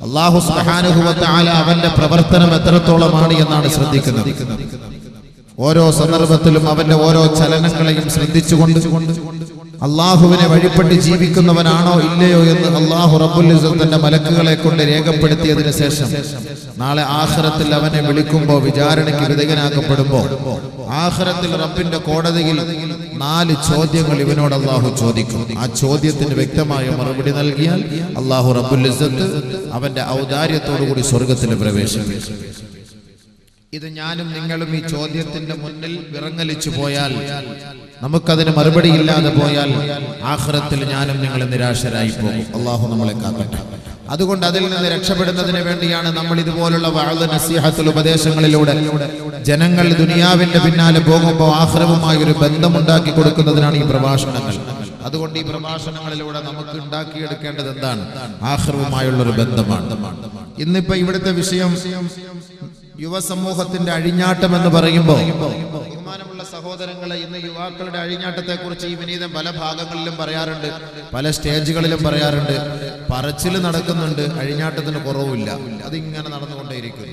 അല്ലാഹു സുബ്ഹാനഹു വ തആല അവന്റെ പ്രവർത്തനം എത്രത്തോളമാണ് എന്നാണ് ശ്രദ്ധിക്കുന്നത്. ഓരോ സന്ദർഭത്തിലും അവന്റെ ഓരോ ചലനങ്ങളെയും ശ്രദ്ധിച്ചുകൊണ്ട് അള്ളാഹുവിനെ വഴിപ്പെട്ട് ജീവിക്കുന്നവനാണോ ഇല്ലയോ എന്ന് അള്ളാഹു റബ്ബുൽ ഇസ്സത്തിന്റെ മലക്കുകളെ കൊണ്ട് രേഖപ്പെടുത്തിയതിനു ശേഷം നാളെ ആഖിറത്തിൽ അവനെ വിളിക്കുമ്പോൾ, വിചാരണയ്ക്ക് വിധേയനാക്കപ്പെടുമ്പോൾ, ആഖിറത്തിൽ റബ്ബിന്റെ കോടതിയിൽ 4 ചോദ്യങ്ങൾ ഇവനോട് അള്ളാഹു ചോദിക്കും. ആ ചോദ്യത്തിന് വ്യക്തമായ മറുപടി നൽകിയാൽ അള്ളാഹു റബ്ബുൽ ഇസ്സത്ത് അവന്റെ ഔദാര്യത്തോടു കൂടി സ്വർഗത്തിൽ പ്രവേശിക്കും. ഇത് ഞാനും നിങ്ങളും ഈ ചോദ്യത്തിന്റെ മുന്നിൽ വിറങ്ങലിച്ചു പോയാൽ, നമുക്കതിന് മറുപടി ഇല്ലാതെ പോയാൽ ആഖിറത്തിൽ ഞാനും നിങ്ങളും നിരാശരായി പോകും. അള്ളാഹു നമ്മളെ കാക്കട്ടെ. അതുകൊണ്ട് അതിൽ നിന്ന് രക്ഷപ്പെടുന്നതിന് വേണ്ടിയാണ് നമ്മൾ ഇതുപോലുള്ള വഅദ്, നസീഹത്തുൽ ഉപദേശങ്ങളിലൂടെ ജനങ്ങൾ ദുനിയാവിന്റെ പിന്നാലെ പോകുമ്പോൾ ആഖിറവുമായി ഒരു ബന്ധമുണ്ടാക്കി കൊടുക്കുന്നതിനാണ് ഈ പ്രഭാഷണങ്ങൾ. അതുകൊണ്ട് ഈ പ്രഭാഷണങ്ങളിലൂടെ നമുക്ക് ഉണ്ടാക്കിയെടുക്കേണ്ടത് എന്താണ്? ആഖിറവുമായുള്ളൊരു ബന്ധമാണ്. ഇന്നിപ്പോ ഇവിടുത്തെ വിഷയം യുവസമൂഹത്തിന്റെ അഴിഞ്ഞാട്ടം എന്ന് പറയുമ്പോൾ, ബഹുമാനമുള്ള സഹോദരങ്ങളെ, ഇന്ന് യുവാക്കളുടെ അഴിഞ്ഞാട്ടത്തെ കുറിച്ച് ഈ വിനീതം പല ഭാഗങ്ങളിലും പറയാറുണ്ട്, പല സ്റ്റേജുകളിലും പറയാറുണ്ട്. പറച്ചിൽ നടക്കുന്നുണ്ട്, അഴിഞ്ഞാട്ടത്തിന് കുറവില്ല. അതിങ്ങനെ നടന്നുകൊണ്ടേയിരിക്കും.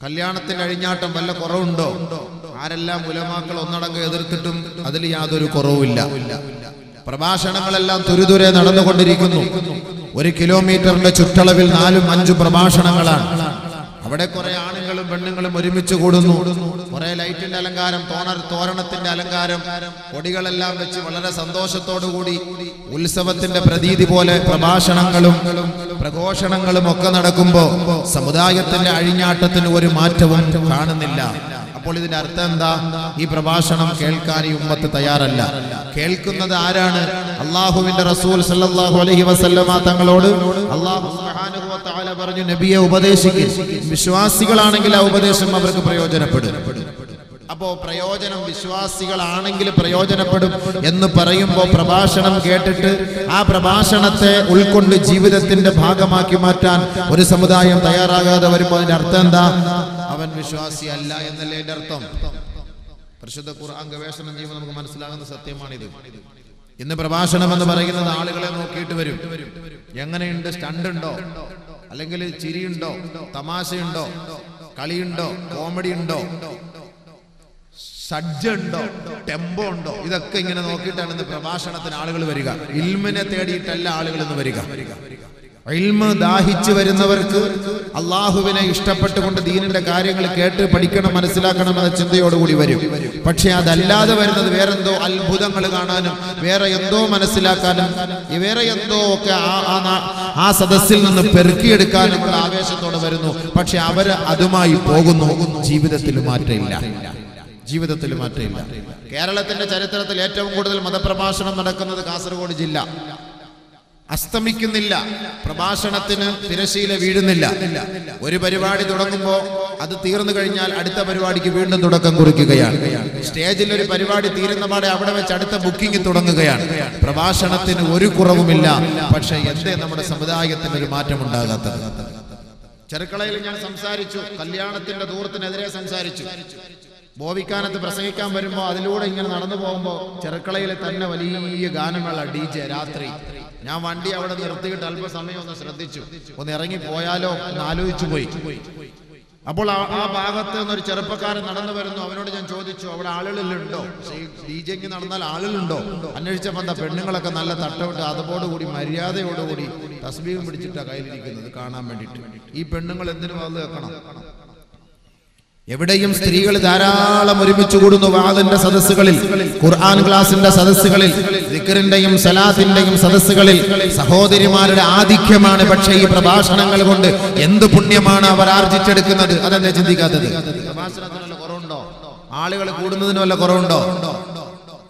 കല്യാണത്തിന്റെ അഴിഞ്ഞാട്ടം വല്ല കുറവുണ്ടോ? ആരെല്ലാം ഉലമാക്കൾ ഒന്നടങ്കം എതിർത്തിട്ടും അതിൽ യാതൊരു കുറവുമില്ല. പ്രഭാഷണങ്ങളെല്ലാം തുരുതുരെ നടന്നുകൊണ്ടിരിക്കുന്നു. 1 കിലോമീറ്ററിന്റെ ചുറ്റളവിൽ 4-5 പ്രഭാഷണങ്ങളാണ്. അവിടെ കുറെ ആണുങ്ങളും പെണ്ണുങ്ങളും ഒരുമിച്ച് കൂടുന്നു. കുറെ ലൈറ്റിന്റെ അലങ്കാരം, തോരണത്തിന്റെ അലങ്കാരം, കൊടികളെല്ലാം വെച്ച് വളരെ സന്തോഷത്തോടുകൂടി ഉത്സവത്തിന്റെ പ്രതീതി പോലെ പ്രഭാഷണങ്ങളും പ്രഘോഷണങ്ങളും ഒക്കെ നടക്കുമ്പോ സമുദായത്തിന്റെ അഴിഞ്ഞാട്ടത്തിന് ഒരു മാറ്റവും കാണുന്നില്ല. അപ്പോൾ ഇതിന്റെ അർത്ഥം എന്താ? ഈ പ്രഭാഷണം കേൾക്കാൻ ഈ ഉമ്മത്ത് തയ്യാറല്ല. കേൾക്കുന്നത് ആരാണ്? അല്ലാഹുവിന്റെ റസൂൽ സല്ലല്ലാഹു അലൈഹി വസല്ലമ തങ്ങളോട് അല്ലാഹു സുബ്ഹാനഹു വ തആല പറഞ്ഞു, നബിയെ ഉപദേശിക്കുക. വിശ്വാസികളാണെങ്കിൽ ആ ഉപദേശം അവർക്ക് പ്രയോജനപ്പെടും. അപ്പോ പ്രയോജനം വിശ്വാസികളാണെങ്കിൽ പ്രയോജനപ്പെടും എന്ന് പറയുമ്പോൾ, പ്രഭാഷണം കേട്ടിട്ട് ആ പ്രഭാഷണത്തെ ഉൾക്കൊണ്ട് ജീവിതത്തിന്റെ ഭാഗമാക്കി മാറ്റാൻ ഒരു സമുദായം തയ്യാറാകാതെ വരുമ്പോൾ അതിന്റെ അർത്ഥം എന്താ? അവൻ വിശ്വാസി അല്ല എന്നല്ലേ എന്റെ അർത്ഥം. പരിശുദ്ധ ഖുർആൻ ഗവേഷണം ചെയ്യുമ്പോൾ നമുക്ക് മനസ്സിലാകുന്ന സത്യമാണിത്. ഇന്ന് പ്രഭാഷണം എന്ന് പറയുന്നത് ആളുകളെ നോക്കിയിട്ട് വരും. എങ്ങനെയുണ്ട്? സ്റ്റണ്ട് ഉണ്ടോ? അല്ലെങ്കിൽ ചിരിയുണ്ടോ? തമാശയുണ്ടോ? കളിയുണ്ടോ? കോമഡി ഉണ്ടോ? സജ്ജുണ്ടോ? ടെമ്പോ ഉണ്ടോ? ഇതൊക്കെ ഇങ്ങനെ നോക്കിയിട്ടാണ് ഇന്ന് പ്രഭാഷണത്തിന് ആളുകൾ വരിക. ഇൽമിനെ തേടിയിട്ടല്ല ആളുകൾ ഇന്ന് വരിക. ഇൽമ ദാഹിച്ചു വരുന്നവർക്ക് അള്ളാഹുവിനെ ഇഷ്ടപ്പെട്ടുകൊണ്ട് ദീനിന്റെ കാര്യങ്ങൾ കേട്ട് പഠിക്കണം, മനസ്സിലാക്കണം എന്ന ചിന്തയോടുകൂടി വരും. പക്ഷെ അതല്ലാതെ വരുന്നത് വേറെന്തോ അത്ഭുതങ്ങൾ കാണാനും വേറെ എന്തോ മനസ്സിലാക്കാനും വേറെ എന്തോ ഒക്കെ ആ സദസ്സിൽ നിന്ന് പെറുക്കിയെടുക്കാനുമുള്ള ആവേശത്തോടെ വരുന്നു. പക്ഷെ അവര് അതുമായി പോകുന്നു. ജീവിതത്തിൽ മാറ്റമില്ല. കേരളത്തിന്റെ ചരിത്രത്തിൽ ഏറ്റവും കൂടുതൽ മതപ്രഭാഷണം നടക്കുന്നത് കാസർഗോഡ് ജില്ല. അസ്തമിക്കുന്നില്ല. പ്രഭാഷണത്തിന് തിരശീല വീഴുന്നില്ല. ഒരു പരിപാടി തുടങ്ങുമ്പോൾ അത് തീർന്നു കഴിഞ്ഞാൽ അടുത്ത പരിപാടിക്ക് വീണ്ടും തുടക്കം കുറിക്കുകയാണ്. സ്റ്റേജിൽ ഒരു പരിപാടി തീരുന്ന പാടെ അവിടെ വെച്ച് അടുത്ത ബുക്കിംഗ് തുടങ്ങുകയാണ്. പ്രഭാഷണത്തിന് ഒരു കുറവുമില്ല. പക്ഷെ എന്തേ നമ്മുടെ സമുദായത്തിന് ഒരു മാറ്റം ഉണ്ടാകാത്തത്? ചെറുക്കളയിൽ ഞാൻ സംസാരിച്ചു, കല്യാണത്തിന്റെ ദൂരത്തിനെതിരെ സംസാരിച്ചു. ബോവിക്കാനത്ത് പ്രസംഗിക്കാൻ വരുമ്പോൾ അതിലൂടെ ഇങ്ങനെ നടന്നു പോകുമ്പോൾ ചെറുക്കളയിലെ തന്നെ വലിയ ഗാനമേള, DJ രാത്രി. ഞാൻ വണ്ടി അവിടെ നിർത്തിയിട്ട് അല്പസമയം ഒന്ന് ശ്രദ്ധിച്ചു, ഒന്ന് ഇറങ്ങി പോയാലോ എന്ന് ആലോചിച്ചു പോയി. അപ്പോൾ ആ ഭാഗത്ത് നിന്നൊരു ചെറുപ്പക്കാരൻ നടന്നു വരുന്നു. അവനോട് ഞാൻ ചോദിച്ചു, അവിടെ ആളുകളുണ്ടോ? DJക്ക് നടന്നാൽ ആളുകളുണ്ടോ? അന്വേഷിച്ചപ്പോൾ എന്താ, പെണ്ണുങ്ങളൊക്കെ നല്ല തട്ടവിട്ട് അതോടുകൂടി മര്യാദയോടുകൂടി തസ്ബീഹും പിടിച്ചിട്ടാണ് കയ്യിലിരിക്കുന്നത് കാണാൻ വേണ്ടിയിട്ട്. ഈ പെണ്ണുങ്ങൾ എന്തിനു വന്ന് വെക്കണം? എവിടെയും സ്ത്രീകൾ ധാരാളം ഒരുമിച്ച് കൂടുന്നു. വാദിന്റെ സദസ്സുകളിൽ, ഖുർആൻ ക്ലാസിന്റെ സദസ്സുകളിൽ, ദിക്റിന്റെയും സലാത്തിന്റെയും സദസ്സുകളിൽ സഹോദരിമാരുടെ ആധിക്യമാണ്. പക്ഷേ ഈ പ്രഭാഷണങ്ങൾ കൊണ്ട് എന്ത് പുണ്യമാണ് അവർ ആർജിച്ചെടുക്കുന്നത്? അതെന്താ ചിന്തിക്കാത്തത്? പ്രഭാഷണത്തിന് വല്ല കുറവുണ്ടോ? ആളുകൾ കൂടുന്നതിന് വല്ല കുറവുണ്ടോ?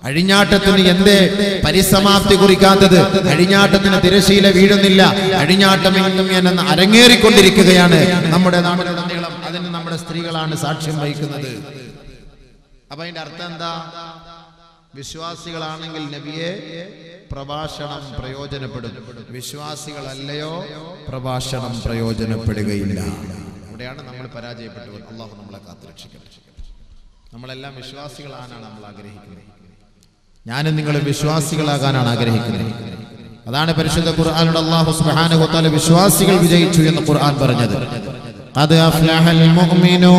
അഴിഞ്ഞാട്ടത്തിന് എന്തേ പരിസമാപ്തി കുറിക്കാത്തത്? അഴിഞ്ഞാട്ടത്തിന് തിരശീല വീഴുന്നില്ല. അഴിഞ്ഞാട്ടം ഇങ്ങനെ അരങ്ങേറിക്കൊണ്ടിരിക്കുകയാണ് നമ്മുടെ നാട്ടിലുടനീളം. അതിന് നമ്മുടെ സ്ത്രീകളാണ് സാക്ഷ്യം വഹിക്കുന്നത്. അപ്പൊ അതിന്റെ അർത്ഥം എന്താ? വിശ്വാസികളാണെങ്കിൽ നബിയെ പ്രഭാഷണം പ്രയോജനപ്പെടും. വിശ്വാസികളല്ലയോ പ്രഭാഷണം പ്രയോജനപ്പെടുകയില്ല. അവിടെയാണ് നമ്മൾ പരാജയപ്പെട്ടത്. അള്ളാഹു നമ്മളെ കാത്തുരക്ഷിക്കട്ടെ. നമ്മളെല്ലാം വിശ്വാസികളാകാനാണ് നമ്മൾ ആഗ്രഹിക്കുന്നത്. ഞാനും നിങ്ങളും വിശ്വാസികളാകാനാണ് ആഗ്രഹിക്കുന്നത്. അതാണ് പരിശുദ്ധ ഖുർആനിൽ അല്ലാഹു സുബ്ഹാനഹു വ തആല വിശ്വാസികൾ വിജയിച്ചു എന്ന് ഖുർആൻ പറഞ്ഞത്. ഖദ് അഫ്ലഹൽ മുഅ്മിനൂൻ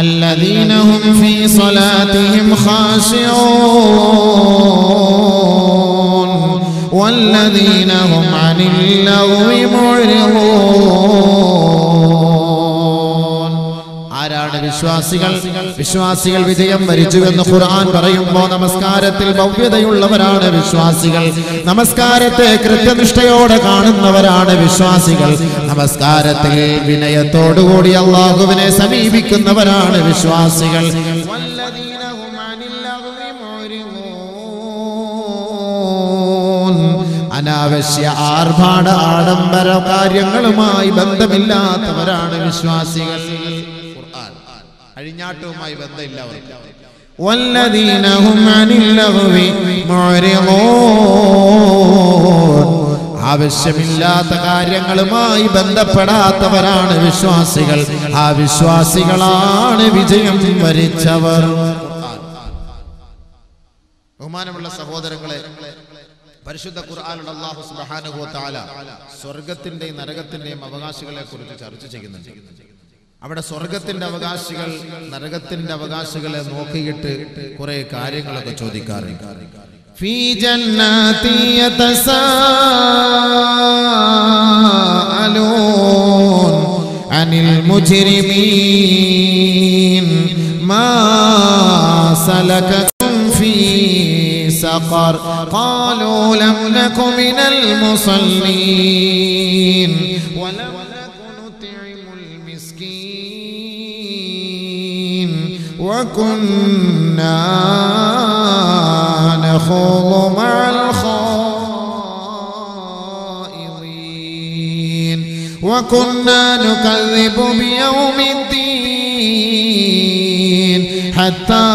അല്ലദീന ഹും ഫീ സ്വലാത്തിഹിം ഖാശിഊൻ വല്ലദീന ഹും അനിൽ ലഗ്വി മുഅ്രിദൂൻ. ആരാണ് വിശ്വാസികൾ? വിശ്വാസികൾ വിജയം വരിച്ചുവെന്ന് ഖുർആൻ പറയുമ്പോൾ നമസ്കാരത്തിൽ ഭവ്യതയുള്ളവരാണ് വിശ്വാസികൾ. നമസ്കാരത്തെ കൃത്യനിഷ്ഠയോടെ കാണുന്നവരാണ് വിശ്വാസികൾ. നമസ്കാരത്തിൽ വിനയത്തോടുകൂടി അല്ലാഹുവിനെ സമീപിക്കുന്നവരാണ് വിശ്വാസികൾ. അനാവശ്യ ആർഭാട ആഡംബര കാര്യങ്ങളുമായി ബന്ധമില്ലാത്തവരാണ് വിശ്വാസികൾ. അഴിഞ്ഞാട്ടവുമായി ബന്ധമില്ലവർക്ക്. വല്ലദീന ഹും അനിൽ ലഗ്വി മുഅ്രിദൂൻ. ആവശ്യമില്ലാത്ത കാര്യങ്ങളുമായി ബന്ധപ്പെടാത്തവരാണ് വിശ്വാസികൾ. ആ വിശ്വാസികളാണ് വിജയം വരിച്ചവർ. ബഹുമാനമുള്ള സഹോദരങ്ങളെ, പരിശുദ്ധ ഖുർആനിൽ അല്ലാഹു സുബ്ഹാനഹു വ തആല സ്വർഗ്ഗത്തിന്റെയും നരകത്തിന്റെയും അവകാശികളെ കുറിച്ച് ചർച്ച ചെയ്യുന്നുണ്ട്. അവിടെ സ്വർഗത്തിന്റെ അവകാശികൾ നരകത്തിന്റെ അവകാശികളെ നോക്കിയിട്ട് കുറെ കാര്യങ്ങളൊക്കെ ചോദിക്കാറുണ്ട്. ഫീ ജന്നാതി യതസാഅലൂൻ അനിൽ മുജ്രിമീൻ മാ സലകകും ഫീ സഖർ ഖാലൂ ലം നകു മിനൽ മുസല്ലീൻ വലം وكنا نخوض مع الخائضين وكنا نكذب بيوم الدين حتى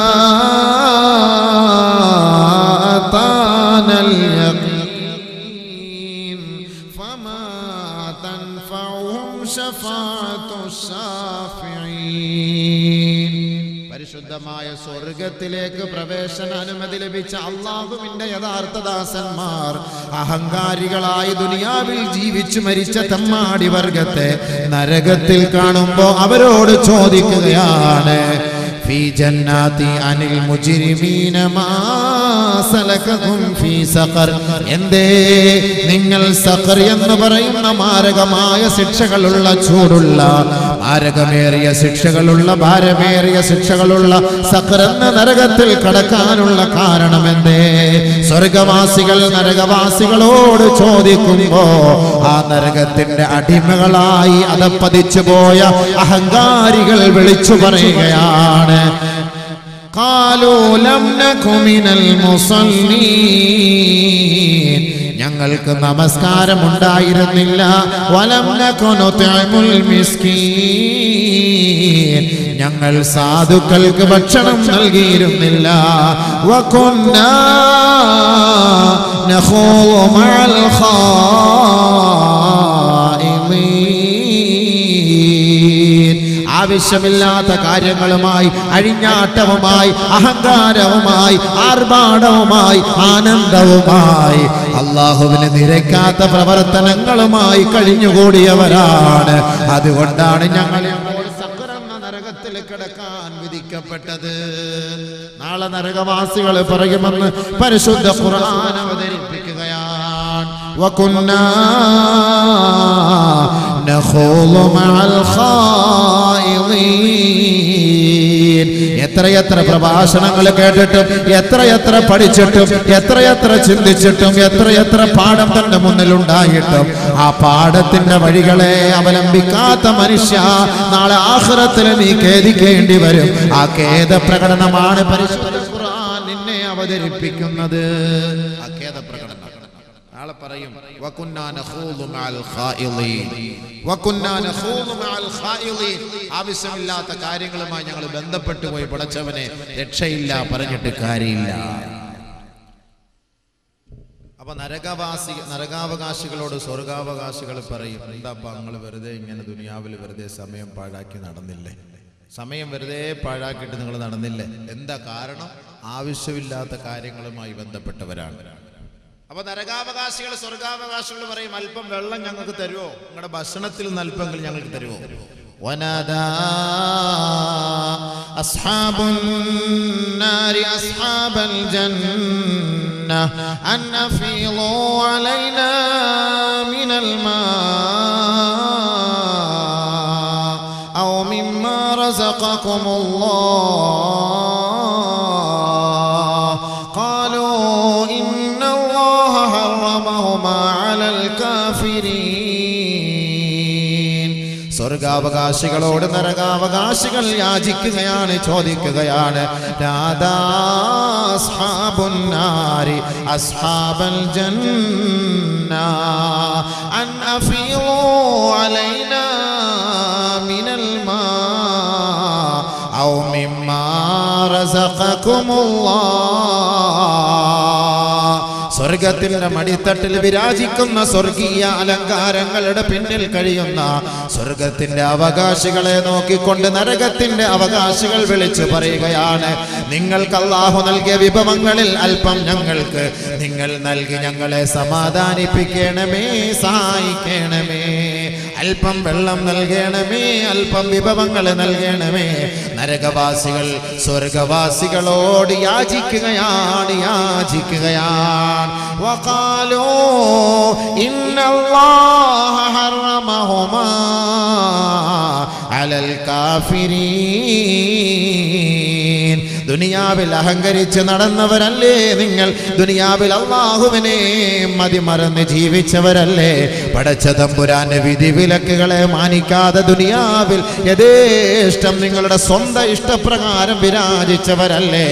أتانا اليقين فما تنفعهم شفاعة الشافعين. പരിശുദ്ധമായ സ്വർഗത്തിലേക്ക് പ്രവേശന അനുമതി ലഭിച്ച അല്ലാഹുവിന്റെ യഥാർത്ഥ ദാസന്മാർ അഹങ്കാരികളായി ദുനിയാവിൽ ജീവിച്ചു മരിച്ച തമ്മാടി വർഗത്തെ നരകത്തിൽ കാണുമ്പോൾ അവരോട് ചോദിക്കുകയാണ്, ഫീ ജന്നാതി അനിൽ മുജ്രിമീന മാ സലകകും ഫീ സഖർ. എന്തേ നിങ്ങൾ സഖർ എന്ന് പറയുന്ന മാരകമായ ശിക്ഷകളുള്ള ചൂടുള്ള മാരകമേറിയ ശിക്ഷകളുള്ള ഭാരമേറിയ ശിക്ഷകളുള്ള സഖർ എന്ന നരകത്തിൽ കടക്കാനുള്ള കാരണം എന്തേ? സ്വർഗവാസികൾ നരകവാസികളോട് ചോദിക്കുമ്പോ ആ നരകത്തിന്റെ അടിമകളായി അതപ്പതിച്ചു പോയ അഹങ്കാരികൾ വിളിച്ചു പറയുകയാണ്, ഖാലൂ ലം നകു മിനൽ മുസല്ലീൻ. ഞങ്ങൾക്ക് നമസ്കാരം ഉണ്ടായിരുന്നില്ല. വലം നകു നുത്ഇമുൽ മിസ്കീൻ. ഞങ്ങൾ സാധുക്കൾക്ക് ഭക്ഷണം നൽകിയിരുന്നില്ല. വകുന്നാ നഖൂദു മഅൽ ഖായിദീൻ. ആവശ്യമില്ലാത്ത കാര്യങ്ങളുമായി അഴിഞ്ഞാട്ടവുമായി അഹങ്കാരവുമായി ആർഭാടവുമായി ആനന്ദവുമായി അല്ലാഹുവിനെ നിരക്കാത്ത പ്രവർത്തനങ്ങളുമായി കഴിഞ്ഞുകൂടിയവരാണ്. അതുകൊണ്ടാണ് ഞങ്ങൾ നരകത്തിൽ കിടക്കാൻ വിധിക്കപ്പെട്ടത്. നാളെ നരകവാസികൾ പറയുമെന്ന് പരിശുദ്ധ ഖുർആൻ അവതരിപ്പിക്കുകയാണ്. വകുന്നാ നഖൂദു മഅൽ ഖായിദീൻ. എത്രയെത്ര പ്രഭാഷണങ്ങൾ കേട്ടിട്ടും എത്രയെത്ര പഠിച്ചിട്ടും എത്രയെത്ര ചിന്തിച്ചിട്ടും എത്രയെത്ര പാഠം തന്റെ മുന്നിലുണ്ടായിട്ടും ആ പാഠത്തിന്റെ വഴികളെ അവലംബിക്കാത്ത മനുഷ്യ നാളെ ആഖിറത്തിൽ നീ ഖേദിക്കേണ്ടി വരും. ആ ഖേദ പ്രകടനമാണ് പരിശുദ്ധ ഖുർആൻ നിന്നെ അവതരിപ്പിക്കുന്നത്. ആ ഖേദ പ്രകടനം നാളെ പറയും, വകുന്നാ നഖൂദു മഅൽ ഖായിദീൻ. വകുന്നാ നഖൂദു മഅൽ ഖായിദീൻ. ആവശ്യമില്ലാത്ത കാര്യങ്ങളുമായി ഞങ്ങൾ ബന്ധപ്പെട്ടു പോയി. പടച്ചവനെ രക്ഷയില്ല പറഞ്ഞിട്ട് കാര്യമില്ല. അപ്പൊ നരകാവകാശികളോട് സ്വർഗാവകാശികൾ പറയും, എന്താപ്പാ നിങ്ങൾ വെറുതെ ഇങ്ങനെ ദുനിയാവിൽ വെറുതെ സമയം പാഴാക്കി നടന്നില്ലേ? സമയം വെറുതെ പാഴാക്കിയിട്ട് നിങ്ങൾ നടന്നില്ലേ? എന്താ കാരണം? ആവശ്യമില്ലാത്ത കാര്യങ്ങളുമായി ബന്ധപ്പെട്ടവരാണ്. അപ്പൊ നരകാവകാശികൾ സ്വർഗാവകാശികൾ പറയും, അല്പം വെള്ളം ഞങ്ങൾക്ക് തരുമോ, നിങ്ങളുടെ ഭക്ഷണത്തിൽ നിന്ന് അല്പമെങ്കിലും ഞങ്ങൾക്ക് തരുമോ? വനദാ അസ്ഹാബുൻ നാരി അസ്ഹാബൽ ജന്ന അൻ അഫീളൂ അലൈനാ മിനൽ മാ ഔ മിമ്മാ റസഖകുമുല്ലാഹ് ഖാലൂ ഇന്നല്ലാഹ ഹറമഹുമാ അലൽ കാഫിരീൻ. സ്വർഗാവകാശികളോട് നരകാവകാശികൾ യാചിക്കുകയാണ്, ചോദിക്കുകയാണ്. നാദാ അസ്ഹാബുൻ നാരി അസ്ഹാബൽ ജന്ന അൻ അഫീളൂ അലൈനാ മിനൽ മാ ഔ മിമ്മാ റസഖകുമുല്ലാഹ്. സ്വർഗത്തിന്റെ മടിത്തട്ടിൽ വിരാജിക്കുന്ന സ്വർഗീയ അലങ്കാരങ്ങളുടെ പിന്നിൽ കഴിയുന്ന സ്വർഗത്തിന്റെ അവകാശികളെ നോക്കിക്കൊണ്ട് നരകത്തിന്റെ അവകാശികൾ വിളിച്ചു പറയുകയാണ്, നിങ്ങൾക്ക് അല്ലാഹു നൽകിയ വിഭവങ്ങളിൽ അല്പം ഞങ്ങൾക്ക് നിങ്ങൾ നൽകി ഞങ്ങളെ സമാധാനിപ്പിക്കണമേ, സഹായിക്കണമേ. അല്പം വെള്ളം നൽകണമേ, അല്പം വിഭവങ്ങൾ നൽകണമേ. നരകവാസികൾ സ്വർഗവാസികളോട് യാചിക്കുകയാണ്. വഖാലൂ ഇന്നല്ലാഹ ഹറമഹുമാ അലൽ കാഫിരീൻ. ദുനിയാവിൽ അഹങ്കരിച്ച് നടന്നവരല്ലേ നിങ്ങൾ? ദുനിയാവിൽ അല്ലാഹുവിനെ മതിമറന്ന് ജീവിച്ചവരല്ലേ? പടച്ച തമ്പുരാന്റെ വിധിവിലക്കുകളെ മാനിക്കാതെ ദുനിയാവിൽ യഥേഷ്ടം നിങ്ങളുടെ സ്വന്തം ഇഷ്ടപ്രകാരം വിരാജിച്ചവരല്ലേ?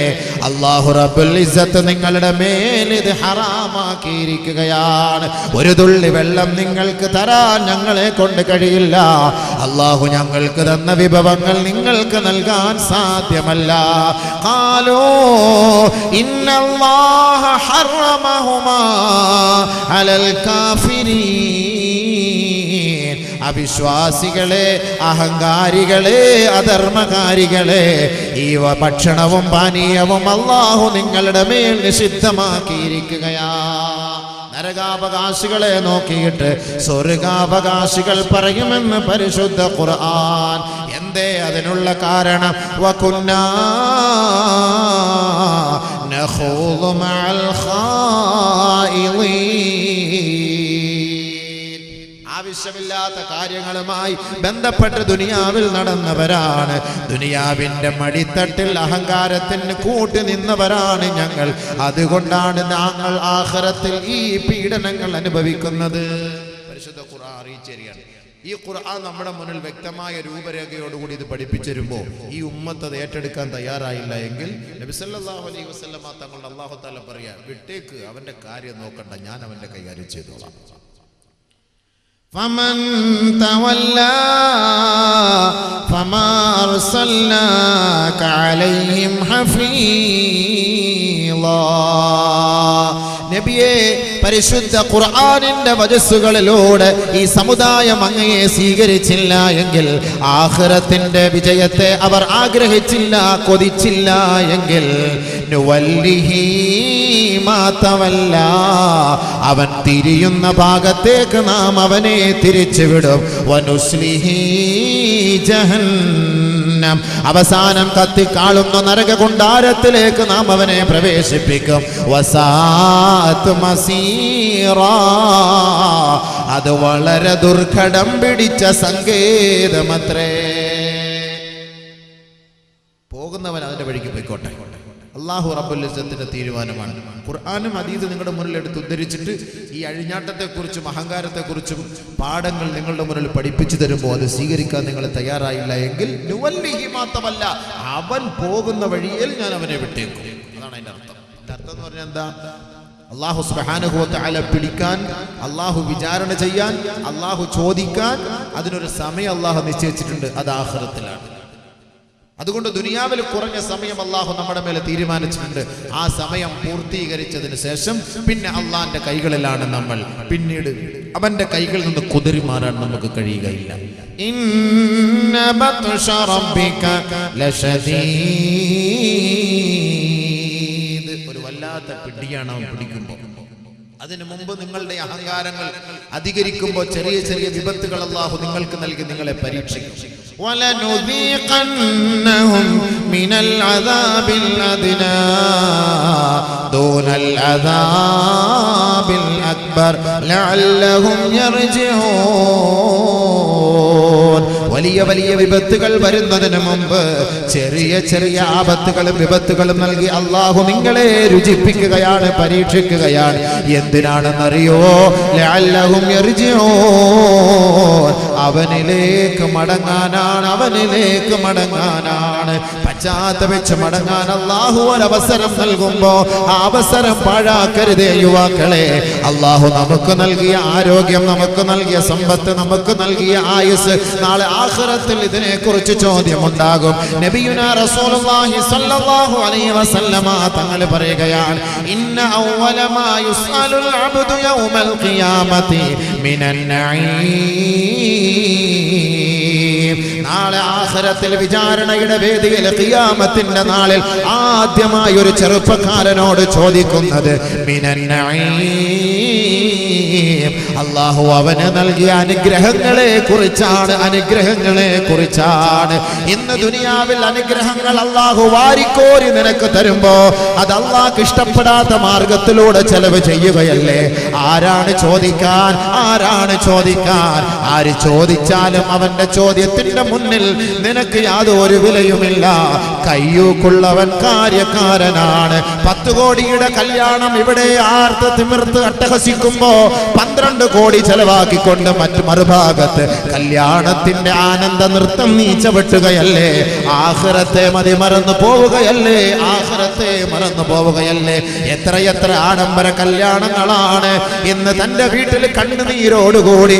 അല്ലാഹു റബ്ബുൽ ഇസ്സത്ത് നിങ്ങളുടെ മേൽ ഇത് ഹറാമാക്കിയിരിക്കുകയാണ്. ഒരു തുള്ളി വെള്ളം നിങ്ങൾക്ക് തരാൻ ഞങ്ങളെ കൊണ്ട് കഴിയില്ല. അല്ലാഹു ഞങ്ങൾക്ക് തന്ന വിഭവങ്ങൾ നിങ്ങൾക്ക് നൽകാൻ സാധ്യമല്ല. ഖാലൂ ഇന്നല്ലാഹ ഹറമഹുമാ അലൽ കാഫിരീൻ. അവിശ്വാസികളെ, അഹങ്കാരികളെ, അധർമ്മകാരികളെ, ഈ ഭക്ഷണവും പാനീയവും അല്ലാഹു നിങ്ങളുടെ മേൽ നിഷിദ്ധമാക്കിയിരിക്കുകയാ. നരകാവകാശികളെ നോക്കിയിട്ട് സ്വർഗാവകാശികൾ പറയുമെന്ന് പരിശുദ്ധ ഖുർആൻ. എന്തേ അതിനുള്ള കാരണം? വകുന്നാ നഖൂദു മഅൽ ഖായിദീൻ. ആവശ്യമില്ലാത്ത കാര്യങ്ങളുമായി ബന്ധപ്പെട്ട് ദുനിയാവിൽ നടന്നവരാണ്. ദുനിയാവിന്റെ മടിത്തട്ടിൽ അഹങ്കാരത്തിന് കൂട്ടി നിന്നവരാണ് ഞങ്ങൾ. അതുകൊണ്ടാണ് ഞങ്ങൾ ആഖിറത്തിൽ ഈ പീഡനങ്ങൾ അനുഭവിക്കുന്നത്. പരിശുദ്ധ ഖുർആൻ അറിയിച്ചേരിയാണ്. ഈ ഖുർആൻ നമ്മുടെ മുന്നിൽ വ്യക്തമായ രൂപരേഖയോടുകൂടി ഇത് പഠിപ്പിച്ചിരുമ്പോൾ ഈ ഉമ്മത്ത് അത് ഏറ്റെടുക്കാൻ തയ്യാറായില്ല എങ്കിൽ നബി സല്ലല്ലാഹു അലൈഹി വസല്ലമ തങ്ങൾ അല്ലാഹു തആല പറയാ, വിട്ടേക്ക്, അവന്റെ കാര്യം നോക്കണ്ട, ഞാൻ അവന്റെ കൈകാര്യം ചെയ്തോളാം. فمن تولى فما أرسلناك عليهم حفيظا. നബിയെ, പരിശുദ്ധ ഖുർആനിന്റെ വചസ്സുകളിലൂടെ ഈ സമുദായം അങ്ങയെ സ്വീകരിച്ചില്ല എങ്കിൽ, ആഖിറത്തിന്റെ വിജയത്തെ അവർ ആഗ്രഹിച്ചില്ല, കൊതിച്ചില്ല എങ്കിൽ, നുവല്ലിഹി മാ തവല്ല, അവൻ തിരിയുന്ന ഭാഗത്തേക്ക് നാം അവനെ തിരിച്ചുവിടും. വനുസ്ലിഹി ജഹന്നം, അവസാനം കത്തിക്കാളുന്ന നരക കുണ്ടാരത്തിലേക്ക് നാം അവനെ പ്രവേശിപ്പിക്കും. വസാഅത് മസീറാ, അത് വളരെ ദുർഘടം പിടിച്ച സങ്കേതമത്രേ. പോകുന്നവൻ അതിന്റെ വഴിക്ക് പോയിക്കോട്ടെ. അല്ലാഹു റബ്ബുൽ ഇസ്സത്തിന്റെ തീരുമാനമാണ്. ഖുർആനും ഹദീസും നിങ്ങളുടെ മുന്നിൽ എടുത്ത് ഉദ്ധരിച്ചിട്ട് ഈ അഴിഞ്ഞാട്ടത്തെക്കുറിച്ചും അഹങ്കാരത്തെക്കുറിച്ചും പാഠങ്ങൾ നിങ്ങളുടെ മുന്നിൽ പഠിപ്പിച്ചു തരുമ്പോൾ അത് സ്വീകരിക്കാൻ നിങ്ങൾ തയ്യാറായില്ല എങ്കിൽ, നുവല്ലിഹി മാ തവല്ല, അവൻ പോകുന്ന വഴിയിൽ ഞാൻ അവനെ വിട്ടേക്കും. അതാണ് അതിന്റെ അർത്ഥം. അതിന്റെ അർത്ഥം എന്ന് പറഞ്ഞാൽ എന്താ? അല്ലാഹു സുബ്ഹാനഹു വ തആല പിടിക്കാൻ, അല്ലാഹു വിചാരണ ചെയ്യാൻ, അല്ലാഹു ചോദിക്കാൻ അതിനൊരു സമയം അല്ലാഹു നിശ്ചയിച്ചിട്ടുണ്ട്. അത് ആഖിറത്തിലാണ്. അതുകൊണ്ട് ദുനിയാവിൽ കുറഞ്ഞ സമയം അല്ലാഹു നമ്മുടെ മേലെ തീരുമാനിച്ചിട്ടുണ്ട്. ആ സമയം പൂർത്തീകരിച്ചതിന് ശേഷം പിന്നെ അള്ളാന്റെ കൈകളിലാണ് നമ്മൾ. പിന്നീട് അവന്റെ കൈകളിൽ നിന്ന് കുതിരി മാറാൻ നമുക്ക് കഴിയുകയില്ല. ഇന്ന ബത്ശ റബ്ബിക ലശദീദ്, ഒരു വല്ലാത്ത പിടിയാണ് അവൻ പിടിക്കുമ്പോൾ. അതിനു മുമ്പ് നിങ്ങളുടെ അഹങ്കാരങ്ങൾ അധികരിക്കുമ്പോൾ ചെറിയ ചെറിയ വിപത്തുകൾ അല്ലാഹു നിങ്ങൾക്ക് നൽകി നിങ്ങളെ പരീക്ഷിക്കും. വലനുദീഖന്നഹും മിനൽ അദാബിൽ അദ്നാ ദൂനൽ അദാബിൽ അക്ബർ ലഅല്ലഹും യർജിഊൻ. വലിയ വലിയ വിപത്തുകൾ വരുന്നതിന് മുമ്പ് ചെറിയ ചെറിയ ആപത്തുകളും വിപത്തുകളും നൽകി അല്ലാഹു നിങ്ങളെ രുചിപ്പിക്കുകയാണ്, പരീക്ഷിക്കുകയാണ്. എന്തിനാണെന്നറിയോ? ലഅല്ലഹും യർജിഊൻ. അവനിലേക്ക് മടങ്ങാനാണ്, അവനിലേക്ക് മടങ്ങാനാണ്. പശ്ചാത്തപിച്ച് മടങ്ങാൻ അല്ലാഹു ഒരവസരം നൽകുമ്പോ ആ അവസരം പാഴാക്കരുതേ യുവാക്കളെ. അല്ലാഹു നമുക്ക് നൽകിയ ആരോഗ്യം, നമുക്ക് നൽകിയ സമ്പത്ത്, നമുക്ക് നൽകിയ ആയുസ്, നാളെ ആഖിറത്തിൽ ഇതിനെക്കുറിച്ച് ചോദ്യമുണ്ടാകും. നബിയുനാ റസൂലുള്ളാഹി സ്വല്ലല്ലാഹു അലൈഹി വസല്ലമ തങ്ങൾ പറയുകയാണ്, ഇന്ന അവ്വല മാ യുസ്അലുൽ അബ്ദു യൗമൽ ഖിയാമത്തി മിനൻ നഈം. നാളെ ആഖിറത്തിൽ വിചാരണയുടെ വേദിയിൽ ഖിയാമത്തിന്റെ നാളിൽ ആദ്യമായി ഒരു ചെറുപ്പക്കാരനോട് ചോദിക്കുന്നത് മിനൻ നഈം, അല്ലാഹു അവന് നൽകിയ അനുഗ്രഹങ്ങളെ കുറിച്ചാണ്, അനുഗ്രഹങ്ങളെ കുറിച്ചാണ്. ഇന്ന് ദുനിയാവിൽ അനുഗ്രഹങ്ങൾ അല്ലാഹു വാരിക്കോരി നിനക്ക് തരുമ്പോ അത് അല്ലാഹുക്ക് ഇഷ്ടപ്പെടാത്ത മാർഗത്തിലൂടെ ചെലവ് ചെയ്യുകയല്ലേ? ആരാണ് ചോദിക്കാൻ? ആരാണ് ചോദിക്കാൻ? ആര് ചോദിച്ചാലും അവന്റെ ചോദ്യത്തിന്റെ മുന്നിൽ നിനക്ക് യാതൊരു വിലയുമില്ല. കയ്യൂക്കുള്ളവൻ കാര്യക്കാരനാണ്. 10 കോടിയുടെ കല്യാണം ഇവിടെ ആർത്ത് തിമിർത്ത് അട്ടഹസിക്കുമ്പോ 12 കോടി ചെലവാക്കിക്കൊണ്ട് മറ്റു മറുഭാഗത്ത് കല്യാണത്തിന്റെ ആനന്ദ നൃത്തം നീ ചവിട്ടുകയല്ലേ? ആഖിറത്തെ മറന്നു പോവുകയല്ലേ? ആഖിറത്തെ മറന്നു പോവുകയല്ലേ? എത്രയെത്ര ആഡംബര കല്യാണങ്ങളാണ് ഇന്ന് തന്റെ വീട്ടിൽ കണ്ണുനീരോടുകൂടി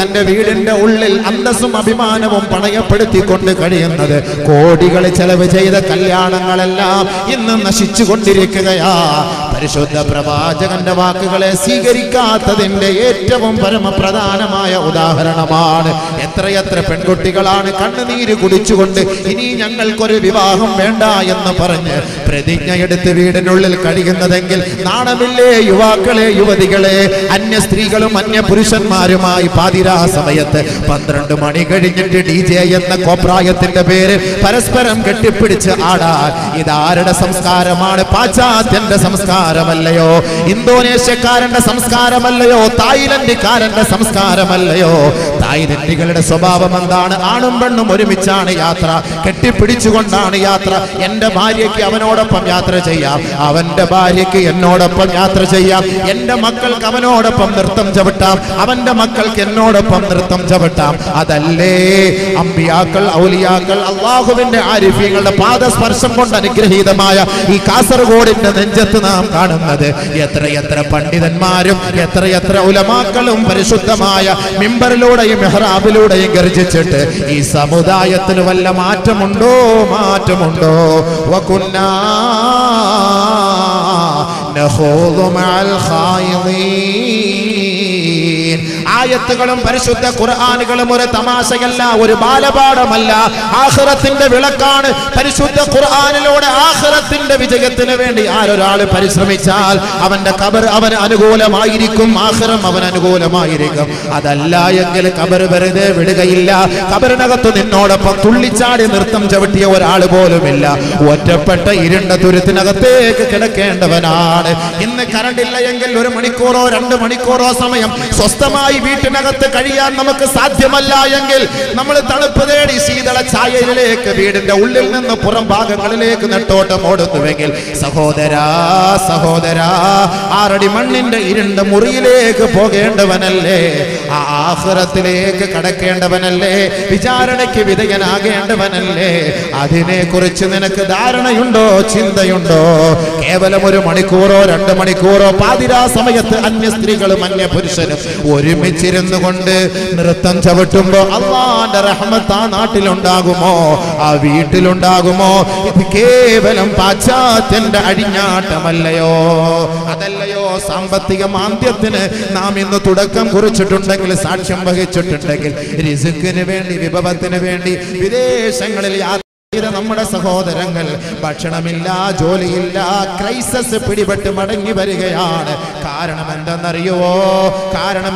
തന്റെ വീടിന്റെ ഉള്ളിൽ അന്തസ്സും അഭിമാനവും പണയപ്പെടുത്തിക്കൊണ്ട് കഴിയുന്നത്. കോടികൾ ചെലവ് ചെയ്ത കല്യാണങ്ങളെല്ലാം ഇന്ന് നശിച്ചു കൊണ്ടിരിക്കുകയാ. പരിശുദ്ധ പ്രവാചകന്റെ വാക്കുകളെ സ്വീകരിക്കാത്തതിന്റെ ഏറ്റവും പരമപ്രധാനമായ ഉദാഹരണമാണ്. എത്രയെത്ര പെൺകുട്ടികളാണ് കണ്ണുനീര് കുടിച്ചുകൊണ്ട് ഇനി ഞങ്ങൾക്കൊരു വിവാഹം വേണ്ട എന്ന് പറഞ്ഞ് പ്രതിജ്ഞയെടുത്ത് വീടിനുള്ളിൽ കഴിയുന്നതെങ്കിൽ നാണമില്ലേ യുവാക്കളെ, യുവതികളെ? അന്യ സ്ത്രീകളും അന്യ പുരുഷന്മാരുമായി പാതിരാ സമയത്ത് 12 മണി കഴിഞ്ഞിട്ട് DJ എന്ന കോപ്രായത്തിന്റെ പേര് പരസ്പരം കെട്ടിപ്പിടിച്ച് ആടാൻ ഇതാരുടെ സംസ്കാരമാണ്? പാശ്ചാത്യന്റെ സംസ്കാരമല്ലയോ? ഇന്തോനേഷ്യക്കാരന്റെ സംസ്കാരമല്ലയോ? തായ്ലൻഡുകാരന്റെ സംസ്കാരമല്ലയോ? തായ്ലൻഡുകളുടെ സ്വഭാവം എന്താണ്? ആണും പെണ്ണും ഒരുമിച്ചാണ് യാത്ര, കെട്ടിപ്പിടിച്ചുകൊണ്ടാണ് യാത്ര. എന്റെ ഭാര്യയ്ക്ക് അവനോടൊപ്പം യാത്ര ചെയ്യാം, അവന്റെ ഭാര്യയ്ക്ക് എന്നോടൊപ്പം യാത്ര ചെയ്യാം. എന്റെ മക്കൾക്ക് അവനോടൊപ്പം നൃത്തം ചവിട്ടാം, അവന്റെ മക്കൾക്ക് എന്നോടൊപ്പം നൃത്തം ചവിട്ടാം. അതല്ലേ അമ്പിയാക്കൾ, ഔലിയാക്കൾ, അള്ളാഹുവിന്റെ ആരിഫീങ്ങളുടെ പാദസ്പർശം കൊണ്ട് അനുഗ്രഹീതമായ ഈ കാസർഗോഡിന്റെ നെഞ്ചത്ത് നാം കാണുന്നത്? എത്രയെത്ര പണ്ഡിതന്മാരും എത്രയെത്ര ഉലമാക്കളും പരിശുദ്ധമായ മിമ്പറിലൂടെയും മെഹ്റാബിലൂടെയും ഗർജിച്ചിട്ട് ഈ സമുദായത്തിന് വല്ല മാറ്റമുണ്ടോ? മാറ്റമുണ്ടോ? വകുന്നാ നഖൂദു മഅൽ ഖായിദീൻ. ആയത്തുകളും പരിശുദ്ധ ഖുർആനുകളും ഒരു തമാശയല്ല, ഒരു ബാലപാഠമല്ല, ആഖിറത്തിന്റെ വിളക്കാണ്. പരിശുദ്ധ ഖുർആനിലൂടെ ആഖിറത്തിന്റെ വിജയത്തിന് വേണ്ടി ആരൊരാൾ പരിശ്രമിച്ചാൽ അവന്റെ ഖബർ അവന് അനുകൂലമായിരിക്കും, ആഖിറം അവന് അനുകൂലമായിരിക്കും. അതല്ല എങ്കിൽ ഖബർ വെറുതെ വിടുകയില്ല. ഖബറിനകത്ത് നിന്നോടൊപ്പം തുള്ളിച്ചാടി നൃത്തം ചവിട്ടിയ ഒരാൾ പോലുമില്ല. ഒറ്റപ്പെട്ട ഇരുണ്ട തുരുത്തിനകത്തേക്ക് കിടക്കേണ്ടവനാണ്. ഇന്ന് കറണ്ടില്ല എങ്കിൽ 1 മണിക്കൂറോ 2 മണിക്കൂറോ സമയം സ്വസ്ഥമായി വീട്ടിനകത്ത് കഴിയാൻ നമുക്ക് സാധ്യമല്ല എങ്കിൽ നമ്മൾ തണുപ്പ് തേടി ശീതള ഛായയിലേക്ക് വീടിന്റെ ഉള്ളിൽ നിന്ന് പുറം ഭാഗങ്ങളിലേക്ക് നെട്ടോട്ടം ഓടുന്നുവെങ്കിൽ സഹോദരാ, സഹോദരാ, 6 അടി മണ്ണിന്റെ ഇരുണ്ട മുറിയിലേക്ക് പോകേണ്ടവനല്ലേ? ആ ആഖിറത്തിലേക്ക് കടക്കേണ്ടവനല്ലേ? വിചാരണയ്ക്ക് വിധേയനാകേണ്ടവനല്ലേ? അതിനെക്കുറിച്ച് നിനക്ക് ധാരണയുണ്ടോ? ചിന്തയുണ്ടോ? കേവലം 1 മണിക്കൂറോ 2 മണിക്കൂറോ പാതിരാ സമയത്ത് അന്യ സ്ത്രീകളും അന്യ പുരുഷനും ഒരുമിച്ചിരുന്നു കൊണ്ട് നൃത്തം ചവിട്ടുമ്പോ അല്ലാഹുവിന്റെ റഹ്മത്ത് ആ നാട്ടിലുണ്ടാകുമോ? ആ വീട്ടിലുണ്ടാകുമോ? ഇത് കേവലം പാശ്ചാത്യന്റെ അഴിഞ്ഞാട്ടമല്ലയോ? അതല്ലയോ സാമ്പത്തിക മാന്ദ്യത്തിന് നാം ഇന്ന് തുടക്കം കുറിച്ചിട്ടുണ്ടെങ്കിൽ, സാക്ഷ്യം വഹിച്ചിട്ടുണ്ടെങ്കിൽ, റിസ്കിന് വേണ്ടി, വിഭവത്തിന് വേണ്ടി വിദേശങ്ങളിൽ നമ്മുടെ സഹോദരങ്ങൾ ഭക്ഷണമില്ല, ജോലിയില്ല, ക്രൈസിസ് പിടിപെട്ട് മടങ്ങി വരികയാണ്. കാരണം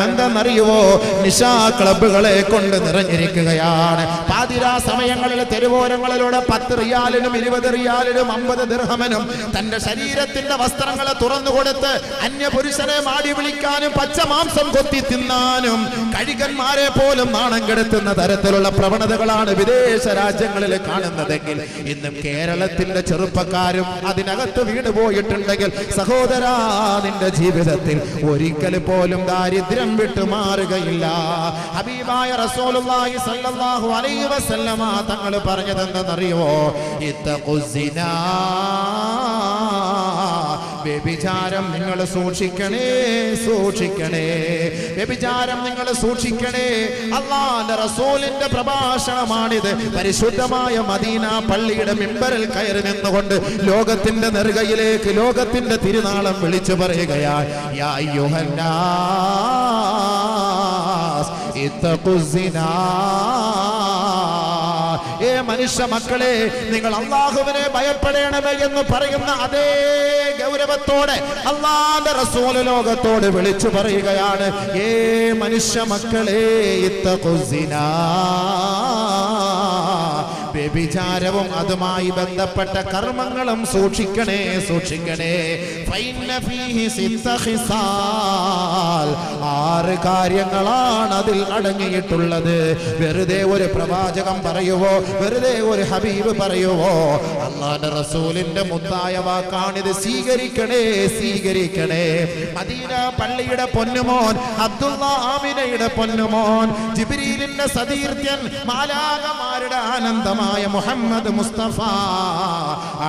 എന്തെന്നറിയുവോ? നിശാ ക്ലബ്ബുകളെ കൊണ്ട് നിറഞ്ഞിരിക്കുകയാണ്. പാതിരാ സമയങ്ങളിൽ തെരുവോരങ്ങളിലൂടെ 10 റിയാലിനും 20 റിയാലിനും 50 ദിർഹമിനും തന്റെ ശരീരത്തിന്റെ വസ്ത്രങ്ങളെ തുറന്നുകൊടുത്ത് അന്യപുരുഷനെ മാടി വിളിക്കാനും പച്ചമാംസം കൊത്തി തിന്നാനും കഴുകന്മാരെ പോലും നാണം കെടുത്തുന്ന തരത്തിലുള്ള പ്രവണതകളാണ് വിദേശ രാജ്യങ്ങളിൽ കാണുന്നതെങ്കിൽ ഇന്നും കേരളത്തിന്റെ ചെറുപ്പക്കാരും അതിനകത്ത് വീണുപോയിട്ടുണ്ടെങ്കിൽ സഹോദരാ, നിന്റെ ജീവിതത്തിൽ ഒരിക്കൽ പോലും ദാരിദ്ര്യം വിട്ടുമാറുകയില്ല. ഹബീബായ റസൂലുള്ളാഹി സ്വല്ലല്ലാഹു അലൈഹി വസല്ലമ തങ്ങൾ പറഞ്ഞതെന്തെന്നറിയോ? ഇത്തഖുസിനാ, വ്യഭിചാരം നിങ്ങൾ സൂക്ഷിക്കണേ. വ്യഭിചാരം നിങ്ങൾ സൂക്ഷിക്കണേ. അല്ലാഹുവിന്റെ റസൂലിന്റെ പ്രഭാഷണമാണിത്. പരിശുദ്ധമായ മദീന പള്ളിയുടെ മിമ്പറിൽ കയറി നിന്നുകൊണ്ട് ലോകത്തിന്റെ നെറുകയിലേക്ക് ലോകത്തിന്റെ തിരുനാളം വിളിച്ചു പറയുകയാണ്, യാ അയ്യുഹന്നാസ് ഇത്തഖുസിനാ, ഏ മനുഷ്യ മക്കളെ, നിങ്ങൾ അല്ലാഹുവിനെ ഭയപ്പെടണമേ എന്ന് പറയുന്ന അതേ ഗൗരവത്തോടെ അല്ലാഹുവിന്റെ റസൂൽ ലോകത്തോട് വിളിച്ചു പറയുകയാണ്, ഏ മനുഷ്യ മക്കളെ, ഇത്തഖുസിനാ, വ്യഭിചാരവും അതുമായി ബന്ധപ്പെട്ട കർമ്മങ്ങളും സൂക്ഷിക്കണേ. ഫൈന ഫീഹി സിത്ത ഖിസാൽ, 6 കാര്യങ്ങളാണ് അതിൽ അടങ്ങിയിട്ടുള്ളത്. വെറുതെ ഒരു പ്രവാചകൻ പറയുവോ, വെറുതെ ഒരു ഹബീബ് പറയുവോ? അല്ലാഹുവിന്റെ റസൂലിന്റെ മുത്തായ വാക്കാണിത്. സ്വീകരിക്കണേ. മദീന പള്ളിയുടെ പൊന്നുമോൻ, അബ്ദുള്ള ആമിനയുടെ പൊന്നുമോൻ, ജിബ്രീലിന്റെ സതീർത്ഥ്യൻ, മാലാഖമാരുടെ ആനന്ദമായ മുഹമ്മദ് മുസ്തഫ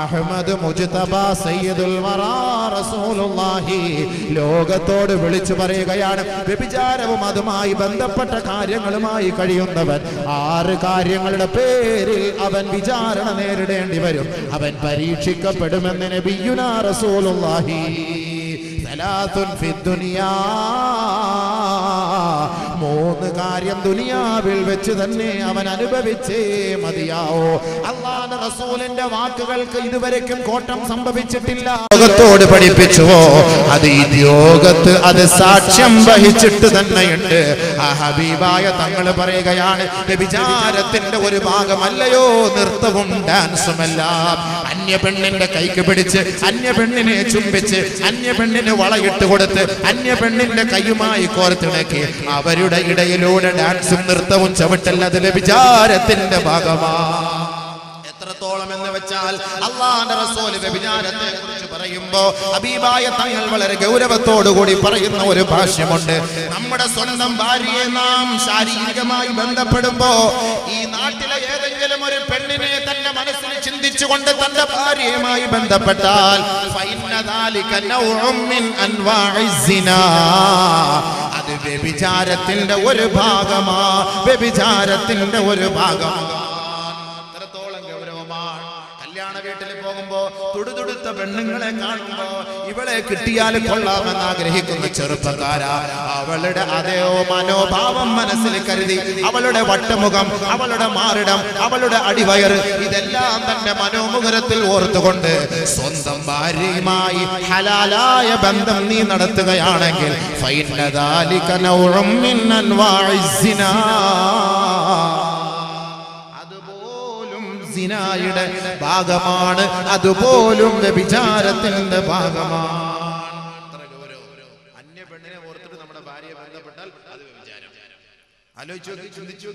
അഹ്മദ് മുജ്തബ സയ്യിദുൽ വറാ റസൂലുള്ളാഹി ലോകത്തോട് വിളിച്ചു പറയുകയാണ്, വ്യഭിചാരവും അതുമായി ബന്ധപ്പെട്ട കാര്യങ്ങളുമായി കഴിയുന്നവൻ 6 കാര്യങ്ങളുടെ പേരിൽ അവൻ വിചാരണ നേരിടേണ്ടി വരും, അവൻ പരീക്ഷിക്കപ്പെടുമെന്ന് നബിയുനാ റസൂലുള്ളാഹി. സലാത്തുൻ ഫിദ്ദുനിയാ, 3 കാര്യം ദുനിയാവിൽ വെച്ച് തന്നെ അവൻ അനുഭവിച്ചേ മതിയാവോ. അല്ലാഹുവിന്റെ റസൂലിന്റെ വാക്കുകൾക്ക് ഇതുവരെക്കും കോട്ടം സംഭവിച്ചിട്ടില്ല. ലോകത്തോട് പഠിപ്പിച്ചുവോ, അത് ഈ ലോകത്ത് അത് സാക്ഷ്യം വഹിച്ചിട്ട് തന്നെയുണ്ട്. ആ ഹബീബായ തങ്ങൾ പറയുകയാണ്, വ്യഭിചാരത്തിന്റെ ഒരു ഭാഗമല്ലയോ നൃത്തവും ഡാൻസുമെല്ലാം. അന്യ പെണ്ണിന്റെ കൈക്ക് പിടിച്ച്, അന്യ പെണ്ണിനെ ചുംബിച്ച്, അന്യ പെണ്ണിന് വളയിട്ട് കൊടുത്ത്, അന്യ പെണ്ണിന്റെ കൈയുമായി കോർത്തിണക്കി അവരുടെ ഇടയിലൂടെ ഡാൻസും നൃത്തവും ചവിട്ടൽ, അത് വ്യഭിചാരത്തിന്റെ ഭാഗമാണ്. എത്രത്തോളം എന്ന് വെച്ചാൽ അല്ലാഹുവിന്റെ റസൂൽ വ്യഭിചാരത്തെ കുറിച്ച് പറയുമ്പോൾ ഹബീബായ തങ്ങൾ വളരെ ഗൗരവത്തോടുകൂടി പറയുന്ന ഒരു ഭാഷ്യമുണ്ട്. നമ്മുടെ സ്വന്തം ഭാര്യയെ നാം ശാരീരികമായി ബന്ധപ്പെടുമ്പോ ഈ നാട്ടിലെ ഏതെങ്കിലും ഒരു പെണ്ണിനെ തന്റെ മനസ്സിൽ ചിന്തിച്ചുകൊണ്ട് തന്റെ ഭാര്യയുമായി ബന്ധപ്പെട്ടാൽ അത് വ്യഭിചാരത്തിന്റെ ഒരു ഭാഗമാണ്. വീട്ടിൽ പോകുമ്പോ തുടുതുടുത്ത പെണ്ണുങ്ങളെ കാണുമ്പോ ഇവളെ കിട്ടിയാൽ കൊള്ളാമെന്ന് ആഗ്രഹിക്കുന്ന ചെറുപ്പക്കാരാ, അവളുടെ അതേ മനോഭാവം മനസ്സിൽ കരുതി അവളുടെ വട്ടമുഖം, അവളുടെ മാറിടം, അവളുടെ അടിവയറ് ഇതെല്ലാം തന്റെ മനോമുഖരത്തിൽ ഓർത്തുകൊണ്ട് സ്വന്തം ഭാര്യയുമായി ഹലാലായ ബന്ധം നീ നടത്തുകയാണെങ്കിൽ സിനായുടെ ഭാഗമാണ്, അതുപോലും വ്യഭിചാരത്തിന്റെ ഭാഗമാണ്. അന്യ പെണ്ണിനെ ഓർത്തിട്ട് നമ്മുടെ ഭാര്യയെ ബന്ധപ്പെട്ടാൽ അത് വ്യഭിചാരം. ആലോചിച്ചു, ചിന്തിച്ചു,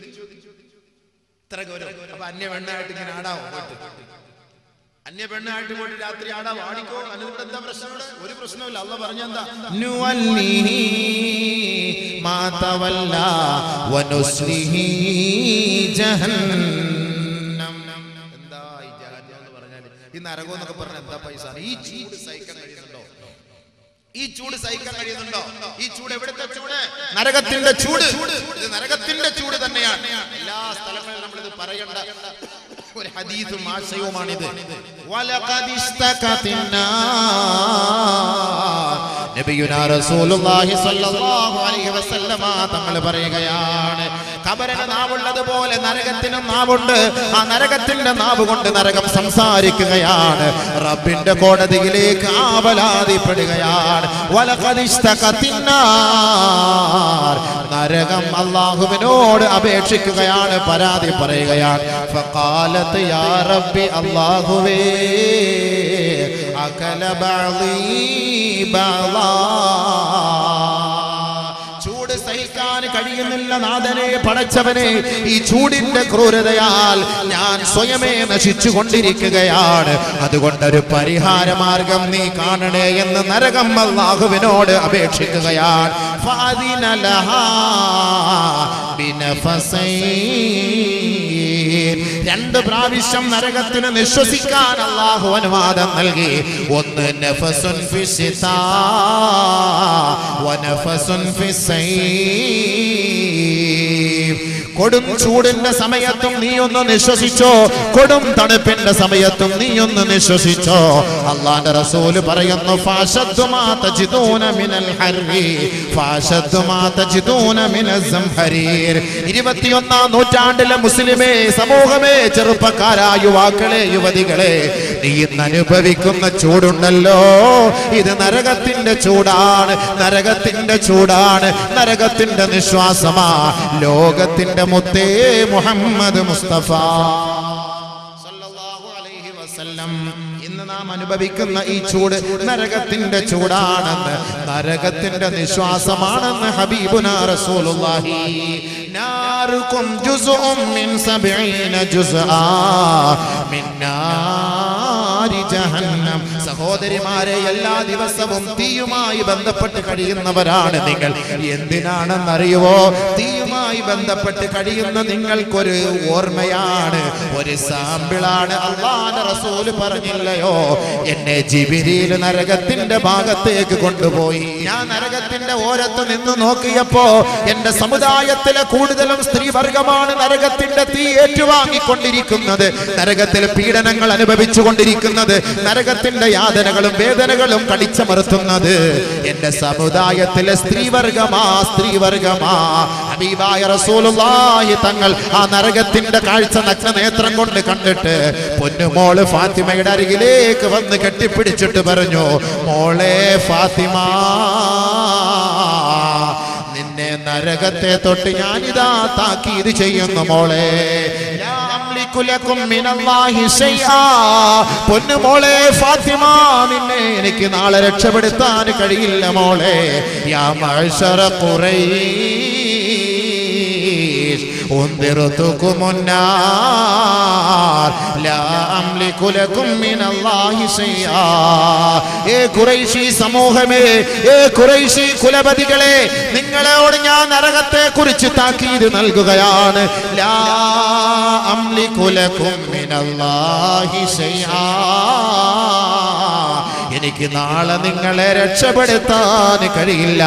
ഇത്ര ഗൗരവം. അപ്പൊ അന്യ പെണ്ണായിട്ട് ഇങ്ങനെ ആടാവോ? അന്യ പെണ്ണായിട്ട് പോയിട്ട് രാത്രി ആടാവോ? ആടിക്കോ. അതിലൂടെ എന്താ പ്രശ്നം? ഒരു പ്രശ്നമില്ല. അള്ളാഹ് പറഞ്ഞെന്താ? ഈ നരകം എന്നൊക്കെ പറഞ്ഞ എന്താ പൈസ? ഈ ചൂട് സഹിക്കാൻ കഴിയുന്നുണ്ടോ? ഈ ചൂട് എവിടുത്തെ ചൂട്? നരകത്തിന്റെ ചൂട്. ഇത് നരകത്തിന്റെ ചൂട് തന്നെയാണ്. എല്ലാ സ്ഥലങ്ങളിലും നമ്മളിത് പറയേണ്ട ഒരു ഹദീസും ആശയവുമാണിത്. നബിയുനാ റസൂലുള്ളാഹി സ്വല്ലല്ലാഹു അലൈഹി വസല്ലമ തങ്ങൾ പറയുകയാണ്, ഖബറിന് നാവുള്ളതുപോലെ നരകത്തിനും നാവുണ്ട്. ആ നരകത്തിന്റെ നാവ് കൊണ്ട് നരകം സംസാരിക്കുകയാണ്, റബ്ബിന്റെ കോടതിയിലേക്ക് ആവലാതിപ്പെടുകയാണ്. നരകം അല്ലാഹുവിനോട് അപേക്ഷിക്കുകയാണ്, പരാതി പറയുകയാണ്. ഫഖാലത് യാ റബ്ബി, അല്ലാഹുവേ അകല ബഅദീ ബഅദാ, ചൂട് സഹിക്കാൻ കഴിയുന്നില്ല നാഥനെ, പടച്ചവനെ, ഈ ചൂടിന്റെ ക്രൂരതയാൽ ഞാൻ സ്വയമേ നശിച്ചു കൊണ്ടിരിക്കുകയാണ്. അതുകൊണ്ടൊരു പരിഹാര മാർഗം നീ കാണണേ എന്ന് നരകം അല്ലാഹുവിനോട് അപേക്ഷിക്കുകയാണ്. ഫഅദിന ലഹാ ബിനഫസൈൻ, രണ്ട് പ്രാവശ്യം നരകത്തിന് നിശ്വസിക്കാൻ അല്ലാഹു അനുവാദം നൽകി. ഒന്ന് നഫസുൻ ഫിസ്സിതാ വനഫസുൻ ഫിസ്സൈഫ്, കൊടും ചൂടിന്റെ സമയത്തും നീ ഒന്ന് നിശ്വസിച്ചോ, കൊടും തണുപ്പിന്റെ സമയത്തും നീ ഒന്ന് നിശ്വസിച്ചോ. അല്ലാഹുവിന്റെ റസൂൽ പറയുന്നു, ഫഅശദ്ദു മാ തജിദൂന മിനൽ ഹർരി ഫഅശദ്ദു മാ തജിദൂന മിനസ് സംഹരീർ. 21ാം നൂറ്റാണ്ടിലെ മുസ്ലിമേ സമൂഹമേ, ചെറുപ്പക്കാരായ യുവാക്കളെ, യുവതികളെ, നീ ഇന്ന് അനുഭവിക്കുന്ന ചൂടുണ്ടല്ലോ, ഇത് നരകത്തിന്റെ ചൂടാണ്, നരകത്തിന്റെ ചൂടാണ്, നരകത്തിന്റെ നിശ്വാസമാ. ലോകത്തിന്റെ മുത്തേ മുഹമ്മദ് മുസ്തഫ സല്ലല്ലാഹു അലൈഹി വസല്ലം, ഇന്ന് നാം അനുഭവിക്കുന്ന ഈ ചൂട് നരകത്തിന്റെ ചൂടാണെന്ന്, നരകത്തിന്റെ നിശ്വാസമാണെന്ന് ഹബീബുനാ റസൂലുള്ളാഹി. നാറുകും ജുസ്ഉം മിൻ 70 ജുസ്ആ മിൻ നാരി ജഹന്നം. സഹോദരിമാരെ, എല്ലാ ദിവസവും തീയുമായി ബന്ധപ്പെട്ട് കഴിയുന്നവരാണ് നിങ്ങൾ. എന്തിനാണെന്നറിയുവോ? തീയുമായി ബന്ധപ്പെട്ട് കഴിയുന്ന നിങ്ങൾക്കൊരു ഓർമ്മയാണ്, ഒരു സാമ്പിളാണ്. അല്ലാഹുവിന്റെ റസൂൽ പറഞ്ഞില്ലയോ, എന്നെ ജിബ്രീൽ നരകത്തിന്റെ ഭാഗത്തേക്ക് കൊണ്ടുപോയി. ഞാൻ നരകത്തിന്റെ ഓരത്ത് നിന്ന് നോക്കിയപ്പോ എന്റെ സമുദായത്തിലെ കൂടുതലും സ്ത്രീവർഗമാണ് നരകത്തിന്റെ തീ ഏറ്റുവാങ്ങിക്കൊണ്ടിരിക്കുന്നത്, നരകത്തിൽ പീഡനങ്ങൾ അനുഭവിച്ചു കൊണ്ടിരിക്കുന്നത്, നരകത്തിന്റെ യാതനകളും വേദനകളും കടിച്ചമർത്തുന്നത് എന്റെ സമുദായത്തിലെ സ്ത്രീവർഗമാ. ഹബീബായ റസൂലുള്ളാഹി തങ്ങൾ ആ നരകത്തിന്റെ കാഴ്ച നഗ്നനേത്രം കൊണ്ട് കണ്ടിട്ട് പൊന്നുമോള് ഫാത്തിമയുടെ അരികിലേക്ക് വന്ന് കെട്ടിപ്പിടിച്ചിട്ട് പറഞ്ഞു, മോളെ ഫാത്തിമ, നിന്നെ നരകത്തെ തൊട്ട് ഞാനിതാ താക്കീത് ചെയ്യുന്നു മോളെ. പൊന്നുമോളെ ഫാത്തിമ, നിന്നെ എനിക്ക് നാളെ രക്ഷപ്പെടുത്താൻ കഴിയില്ല മോളെ. യാ മഅ്ശറ ഖുറൈശ് ഉൻദിറുതുകുമുന്നാർ ലാ അംലികു ലകും മിനല്ലാഹി ശൈആ. ഏ ഖുറൈശി സമൂഹമേ, ഏ ഖുറൈശി കുലപതികളെ, നിങ്ങളോട് ഞാൻ നരകത്തെ കുറിച്ച് താക്കീത് നൽകുകയാണ്. ലാ അംലികു ലകും മിനല്ലാഹി ശൈആ, എനിക്ക് നാളെ നിങ്ങളെ രക്ഷപ്പെടുത്താൻ കഴിയില്ല.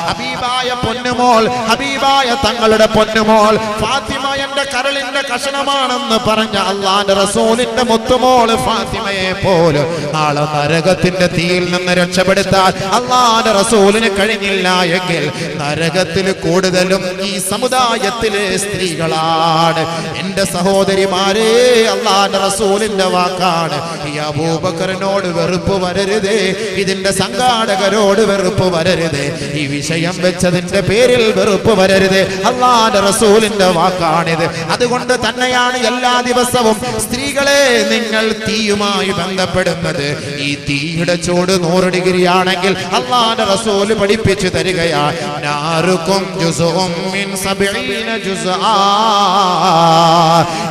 ഹബീബായ പൊന്നുമോൾ, ഹബീബായ തങ്ങളുടെ പൊന്നുമോൾ ഫാത്തിമ എന്റെ കരളിന്റെ കഷണമാണെന്ന് പറഞ്ഞ അല്ലാഹുവിന്റെ റസൂലിന്റെ മുത്തുമോൾ ഫാത്തിമയെ പോലും നാളെ നരകത്തിന്റെ തീയിൽ നിന്ന് രക്ഷപ്പെടുത്താൻ അല്ലാഹുവിന്റെ റസൂലിന് കഴിഞ്ഞില്ല എങ്കിൽ നരകത്തിൽ കൂടുതലും ഈ സമുദായത്തിലെ സ്ത്രീകളാണ്. എന്റെ സഹോദരിമാരെ, അല്ലാഹുവിന്റെ റസൂലിന്റെ വാക്കാണ്, ഈ അബൂബക്കറിനോട് വെറുപ്പ് വരരുതേ, ഇതിന്റെ സംഘാടകരോട് വെറുപ്പ് വരരുതേ, ഈ വിഷയം വെച്ചതിന്റെ പേരിൽ വെറുപ്പ് വരരുതേ. അല്ലാഹുവിന്റെ റസൂലിന്റെ വാക്കാണിത്. അതുകൊണ്ട് തന്നെയാണ് എല്ലാ ദിവസവും സ്ത്രീകളെ നിങ്ങൾ തീയുമായി ബന്ധപ്പെടുന്നത്. ഈ തീയുടെ ചൂട് 100 ഡിഗ്രി ആണെങ്കിൽ അല്ലാഹുവിന്റെ റസൂൽ പഠിപ്പിച്ചു തരികയാണ്, നാറുകും ജുസ്ഉം മിൻ 70 ജുസ്ആ.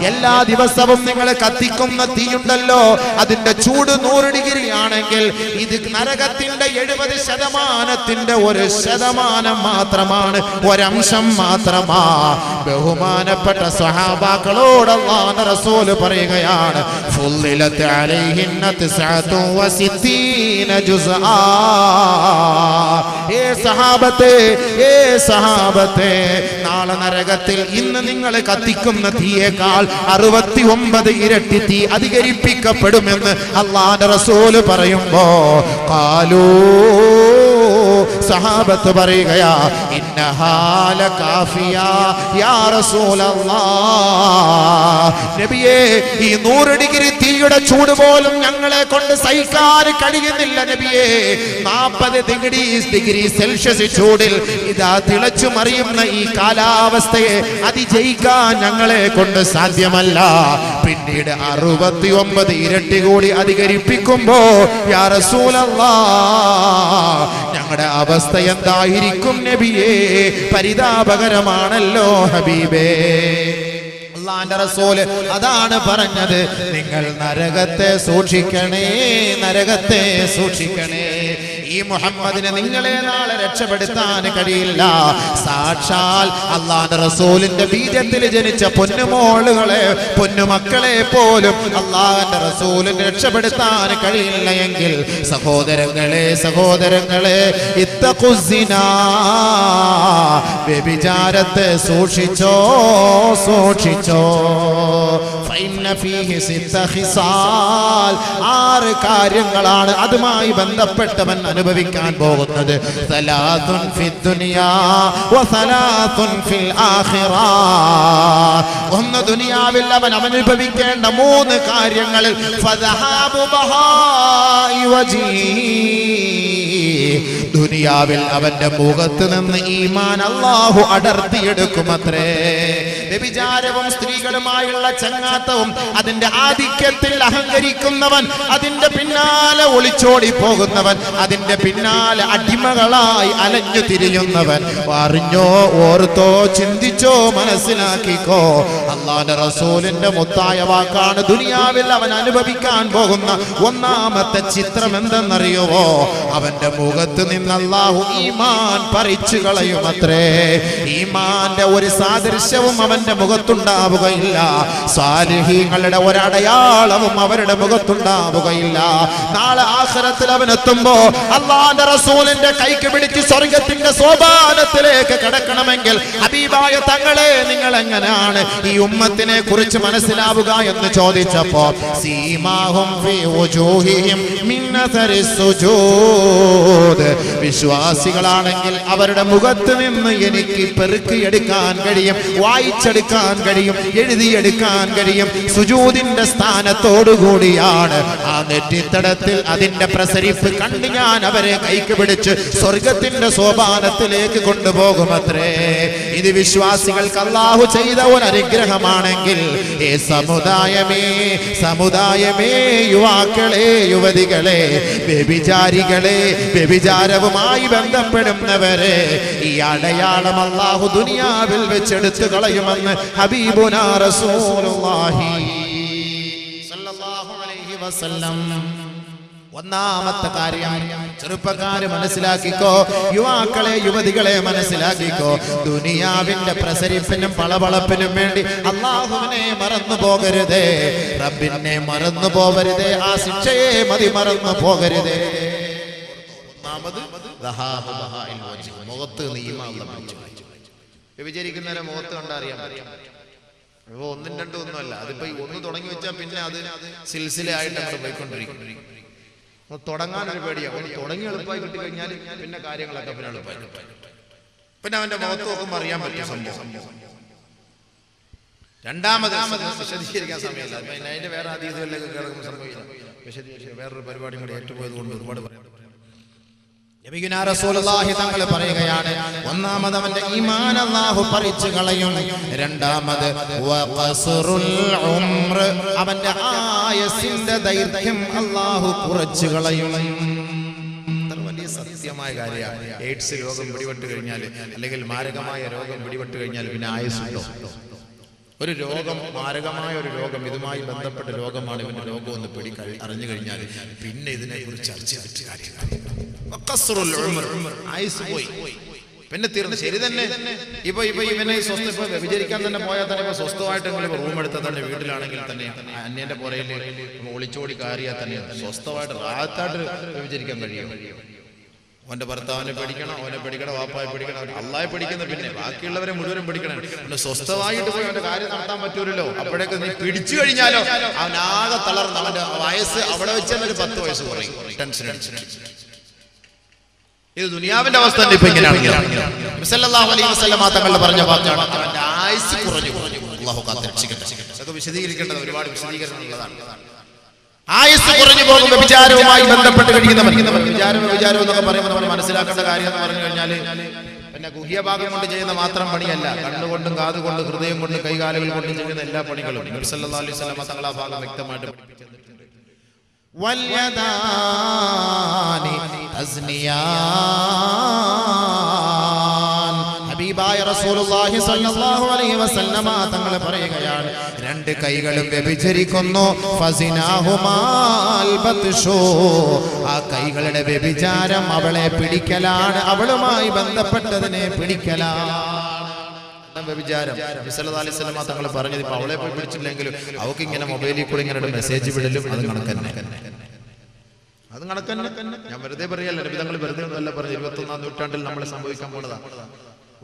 എല്ലാ ദിവസവും നിങ്ങൾ കത്തിക്കുന്ന തീയുണ്ടല്ലോ, അതിന്റെ ചൂട് 100 ഡിഗ്രി ആണെങ്കിൽ ഇത് നരകത്തിന്റെ 70% 1% മാത്രമാണ്, ഒരംശം മാത്രമാ. ബഹുമാനപ്പെട്ട സ്വഹാബാക്കളോട് അല്ലാഹുവിന്റെ റസൂൽ പറയുകയാണ്, ഫുള്ളിലത് അലൈഹിന്ന 69 ജുസ്ആ. ഏ സഹാബത്തെ, ഏ സഹാബത്തെ, നാളെ നരകത്തിൽ ഇന്ന് നിങ്ങൾ കത്തിക്കുന്ന തീയേക്കാൾ 69 ഇരട്ടി തീ അധികരിപ്പിക്കപ്പെടുമെന്ന് അല്ലാഹുവിന്റെ റസൂൽ പറയുമ്പോ ഖാലൂ സഹാബത്ത് പറയുകയാ ഇന്നഹാല കാഫിയ യാ റസൂലല്ലാഹ്. നബിയേ, ഈ 100 ഡിഗ്രി തീയുടെ ചൂട് പോലും ഞങ്ങളെ കൊണ്ട് സഹിക്കാൻ കഴിയുന്നില്ല നബിയേ. 40 ഡിഗ്രി സെൽഷ്യസ് ചൂടിൽ ഇതാ തിളച്ചു മറിയുന്ന ഈ കാലാവസ്ഥയെ അതിജയിക്കാൻ ഞങ്ങളെ കൊണ്ട് സാധ്യമല്ല. പിന്നീട് 69 ഇരട്ടി കൂടി അധികരിപ്പിക്കുമ്പോ യാ റസൂലല്ലാഹ്, ഞങ്ങളുടെ അവസ്ഥ എന്തായിരിക്കും നബിയേ? പരിതാപകരമാണല്ലോ ഹബീബേ. അല്ലാഹുവിന്റെ റസൂൽ അതാണ് പറഞ്ഞത്, നിങ്ങൾ നരകത്തെ സൂക്ഷിക്കണേ, നരകത്തെ സൂക്ഷിക്കണേ. ഈ മുഹമ്മദിനെ നിങ്ങളെ നാളെ രക്ഷപ്പെടുത്താൻ കഴിയില്ല. സാക്ഷാൽ അല്ലാഹുവിന്റെ റസൂലിന്റെ ബീജത്തിൽ ജനിച്ച പൊന്നുമോളുകളെ, പൊന്നുമക്കളെ പോലും അല്ലാഹുവിന്റെ റസൂലിനെ രക്ഷപ്പെടുത്താൻ കഴിയില്ല എങ്കിൽ സഹോദരങ്ങളെ, സഹോദരങ്ങളെ, ഇത്തഖുസിനാ, വ്യഭിചാരത്തെ സൂക്ഷിച്ചോ, സൂക്ഷിച്ചോ. ഫഇന്ന ഫീഹി സിത്ത ഖിസാൽ, 6 കാര്യങ്ങളാണ് അതുമായി ബന്ധപ്പെട്ടവൻ അനുഭവിക്കാൻ പോകുന്നത്. സലാത്തുൻ ഫിദ് ദുനിയാ വസലാത്തുൻ ഫിൽ ആഖിറ. ഒന്ന് ദുനിയാവിൽ അവൻ അനുഭവിക്കേണ്ട 3 കാര്യങ്ങളിൽ ഫദഹാബു ബഹാഇ വജീ, ദുനിയാവിൽ അവന്റെ മുഖത്ത് നിന്ന് ഈമാൻ അല്ലാഹു അടർത്തിയെടുക്കുമത്രേ. വ്യഭിചാരവും സ്ത്രീകളുമായുള്ള ചങ്ങാത്തവും അതിന്റെ ആധിക്യത്തിൽ അഹങ്കരിക്കുന്നവൻ, അതിന്റെ പിന്നാലെ ഒളിച്ചോടി പോകുന്നവൻ, അതിന്റെ പിന്നാലെ അടിമകളായി അലഞ്ഞു തിരിയുന്നവൻ, അറിഞ്ഞോ ഓർത്തോ ചിന്തിച്ചോ മനസ്സിലാക്കിക്കോ, അല്ലാഹുവിന്റെ റസൂലിന്റെ മുത്തായ വാക്കാണ്. ദുനിയാവിൽ അവൻ അനുഭവിക്കാൻ പോകുന്ന 1ാമത്തെ ചിത്രം എന്തെന്നറിയുവോ? അവന്റെ മുഖത്ത് നിന്ന് അല്ലാഹു ഈമാൻ പറിച്ചു കളയുമത്രേ. ഈമാന്റെ ഒരു സാദൃശ്യവും അവന്റെ മുഖത്തുണ്ടാവുകയില്ല. സാലിഹീങ്ങളുടെ ഒരടയാളവും അവരുടെ മുഖത്തുണ്ടാവുകയില്ല. നാളെ ആഖിറത്തിൽ അവൻ എത്തുമ്പോ അല്ലാഹുവിന്റെ റസൂലിന്റെ കൈക്ക് പിടിച്ച് സ്വർഗത്തിന്റെ സോപാനത്തിലേക്ക് കടക്കണമെങ്കിൽ ഹബീബായ തങ്ങളെ, നിങ്ങൾ എങ്ങനെയാണ് ഈ ഉമ്മത്തിനെ കുറിച്ച് മനസ്സിലാവുക എന്ന് ചോദിച്ചപ്പോ സീമാഹും ഫീ വുജൂഹിഹിം മിൻ അസരിസ് സുജൂദ്, വിശ്വാസികളാണെങ്കിൽ അവരുടെ മുഖത്ത് നിന്ന് എനിക്ക് പെറുക്കിയെടുക്കാൻ കഴിയും, വായിച്ചെടുക്കാൻ കഴിയും, എഴുതിയെടുക്കാൻ കഴിയും. സുജൂദിന്റെ സ്ഥാനത്തോടുകൂടിയാണ് ആ നെറ്റിത്തടത്തിൽ അതിന്റെ പ്രസരിപ്പ് കണ്ട് ഞാൻ അവരെ കൈക്ക് പിടിച്ച് സ്വർഗത്തിന്റെ സോപാനത്തിലേക്ക് കൊണ്ടുപോകുമത്രേ. ഇത് വിശ്വാസികൾക്ക് അല്ലാഹു ചെയ്ത ഒരു അനുഗ്രഹമാണെങ്കിൽ ഏ സമുദായമേ, സമുദായമേ, യുവാക്കളെ, യുവതികളെ, വ്യഭിചാരികളെ, വ്യഭിചാരവുമായി ബന്ധപ്പെടുന്നവരെ, ഈ അടയാളം അല്ലാഹു ദുനിയാവിൽ വെച്ചെടുത്തു കളയുമെന്ന് ഹബീബുനാ റസൂലുള്ളാഹി സ്വല്ലല്ലാഹു അലൈഹി വസല്ലം. 1ാമത്തെ കാര്യം ചെറുപ്പക്കാര് മനസ്സിലാക്കിക്കോ, യുവാക്കളെ, യുവതികളെ മനസ്സിലാക്കിക്കോ, ദുനിയാവിന്റെ പ്രസരിപ്പിനും പളപളപ്പിനും വേണ്ടി അല്ലാഹുവിനെ മറന്നു പോകരുതേ, റബ്ബിനെ മറന്നു പോകരുതേ, ആ ശിക്ഷയെ മറന്നു പോകരുതേ. 1ാമത് മുഖത്ത് വ്യഭിചരിക്കുന്നവരെ മുഖത്ത് കണ്ടറിയാൻ പറ്റും. 1ഉം 2ഉം ഒന്നുമല്ല, അതിപ്പോ 1 തുടങ്ങി വെച്ചാൽ പിന്നെ അത് സിൽസിലയായിട്ട് നമ്മൾ പോയിക്കൊണ്ടിരിക്കും. തുടങ്ങാനൊരു പേടിയാണ്. തുടങ്ങി എളുപ്പമായി കിട്ടിക്കഴിഞ്ഞാൽ പിന്നെ കാര്യങ്ങളൊക്കെ പിന്നെ എളുപ്പമായി കിട്ടും. പിന്നെ അവന്റെ മുഖത്ത് നോക്കുമ്പോൾ അറിയാൻ പറ്റും സംഭവം. 2ാമത് വിശദീകരിക്കാൻ സമയമില്ല, അതിന്റെ വേറെ ഹദീസുകളിലേക്ക് കേൾക്കുന്ന സംഭവിക്കില്ല. വേറൊരു പരിപാടി കൂടി ഏറ്റുപോയത് കൊണ്ട് ഒരുപാട് നബിയുനാ റസൂലുള്ളാഹി തങ്ങൾ പറയുകയാണ്, 1ാമത് അവന്റെ ഈമാൻ അല്ലാഹു പറിച്ചു കളയും. 2ാമത് വഖസ്റുൽ ഉംർ, അവന്റെ ആയുസ്സിന്റെ ദൈർഘ്യം അല്ലാഹു കുറച്ചു കളയും. വലിയ സത്യമായ കാര്യമാണ്. എയ്ഡ്സ് രോഗം പിടിപെട്ട് കഴിഞ്ഞാൽ, അല്ലെങ്കിൽ മാരകമായ രോഗം പിടിപെട്ട് കഴിഞ്ഞാൽ പിന്നെ ആയുസ്സുണ്ടോ? ഒരു രോഗം, മാരകമായ ഒരു രോഗം, ഇതുമായി ബന്ധപ്പെട്ട രോഗമാണ്, ഇവന്റെ രോഗം ഒന്ന് അറിഞ്ഞു കഴിഞ്ഞാൽ പിന്നെ ഇതിനെ കുറിച്ച് ചർച്ച ചെയ്തിട്ട് കാര്യമില്ല. പിന്നെ തീർന്നു. ശരി തന്നെ, ഇപ്പൊ ഇവനെ വ്യഭിചരിക്കാൻ തന്നെ പോയാൽ തന്നെ ഇപ്പൊ സ്വസ്ഥമായിട്ടെങ്കിലും റൂം എടുത്താൽ തന്നെ, വീട്ടിലാണെങ്കിൽ തന്നെ അന്യന്റെ പുറയിൽ ഒളിച്ചോടി കയറിയാൽ തന്നെ സ്വസ്ഥമായിട്ട് റാഹത്തായിട്ട് വ്യഭിചരിക്കാൻ കഴിയും. അവന്റെ ഭർത്താവിനെ പേടിക്കണം, അവനെ പേടിക്കണം, വാപ്പായെ പേടിക്കണം, അള്ളാഹെ പഠിക്കുന്ന, പിന്നെ ബാക്കിയുള്ളവരെ മുഴുവൻ പഠിക്കണം. പിന്നെ സ്വസ്ഥമായിട്ട് പോയി അവന്റെ കാര്യം നടത്താൻ പറ്റൂലല്ലോ. അപ്പോഴേക്ക് നീ പിടിച്ചു കഴിഞ്ഞാലോ അവനാകെ തളർന്ന്, അവന്റെ വയസ്സ് അവിടെ വെച്ച് തന്നെ 10 വയസ്സ് കുറയും. ടെൻഷൻ അടിച്ചിട്ട് ഇത് ദുനിയാവിന്റെ അവസ്ഥ തന്നെ ഇപ്പൊ ഇങ്ങനെയാണെങ്കിൽ സല്ലല്ലാഹു അലൈഹി വസല്ലം തങ്ങൾ പറഞ്ഞ വാക്കാണ് അവന്റെ ആയുസ് കുറഞ്ഞു. അല്ലാഹു കാത്തിരക്ഷിക്കട്ടെ. അതൊക്കെ വിശദീകരിക്കേണ്ടത് ഒരുപാട് വിശദീകരണമുള്ളതാണ്. ആയുസ് കുറഞ്ഞു പോകും വ്യഭിചാരവുമായി ബന്ധപ്പെട്ട് കഴിയുന്നവർ. വിചാരം എന്നൊക്കെ പറയുമ്പോൾ നമ്മൾ മനസ്സിലാക്കേണ്ട കാര്യം എന്ന് പറഞ്ഞു കഴിഞ്ഞാൽ പിന്നെ ഗുഹ്യഭാഗം കൊണ്ട് ചെയ്യുന്ന മാത്രം പണിയല്ല, കണ്ണുകൊണ്ടും കാതുകൊണ്ടും ഹൃദയം കൊണ്ടും കൈകാലുകൾ കൊണ്ടും ചെയ്യുന്ന എല്ലാ പണികളും നബി സല്ലല്ലാഹു അലൈഹി വസല്ലം തങ്ങൾ ആ ഭാഗം വ്യക്തമായിട്ട് ഹബീബായ റസൂലുള്ളാഹി സ്വല്ലല്ലാഹു അലൈഹി വസല്ലമ തങ്ങൾ പറയുകയാണ്, രണ്ട് കൈകളും വ്യഭിചരിക്കുന്നു. ഫസിനാഹുമാൽ ബത്ഷു, ആ കൈകളുടെ വ്യഭിചാരം അവളെ പിടിക്കലാണ്, അവളുമായി ബന്ധപ്പെട്ടതിനെ പിടിക്കലാണ് വ്യഭിചാരം. നബി സല്ലല്ലാഹു അലൈഹി വസല്ലമ തങ്ങൾ പറഞ്ഞത് ഇപ്പൊ അവളെ പോയി പിടിച്ചില്ലെങ്കിലും അവൾക്ക് ഇങ്ങനെ മൊബൈലിൽ കൂടെ ഇങ്ങനെ ഒരു മെസ്സേജ് വിടലും അത് കണക്കന്നെ. ഞാൻ വെറുതെ പറയല്ല, നബി തങ്ങൾ വെറുതെ ഒന്നല്ല പറഞ്ഞു. 21-ാം നൂറ്റാണ്ടിൽ നമ്മൾ സംഭവിക്കാൻ പോണതാണ്.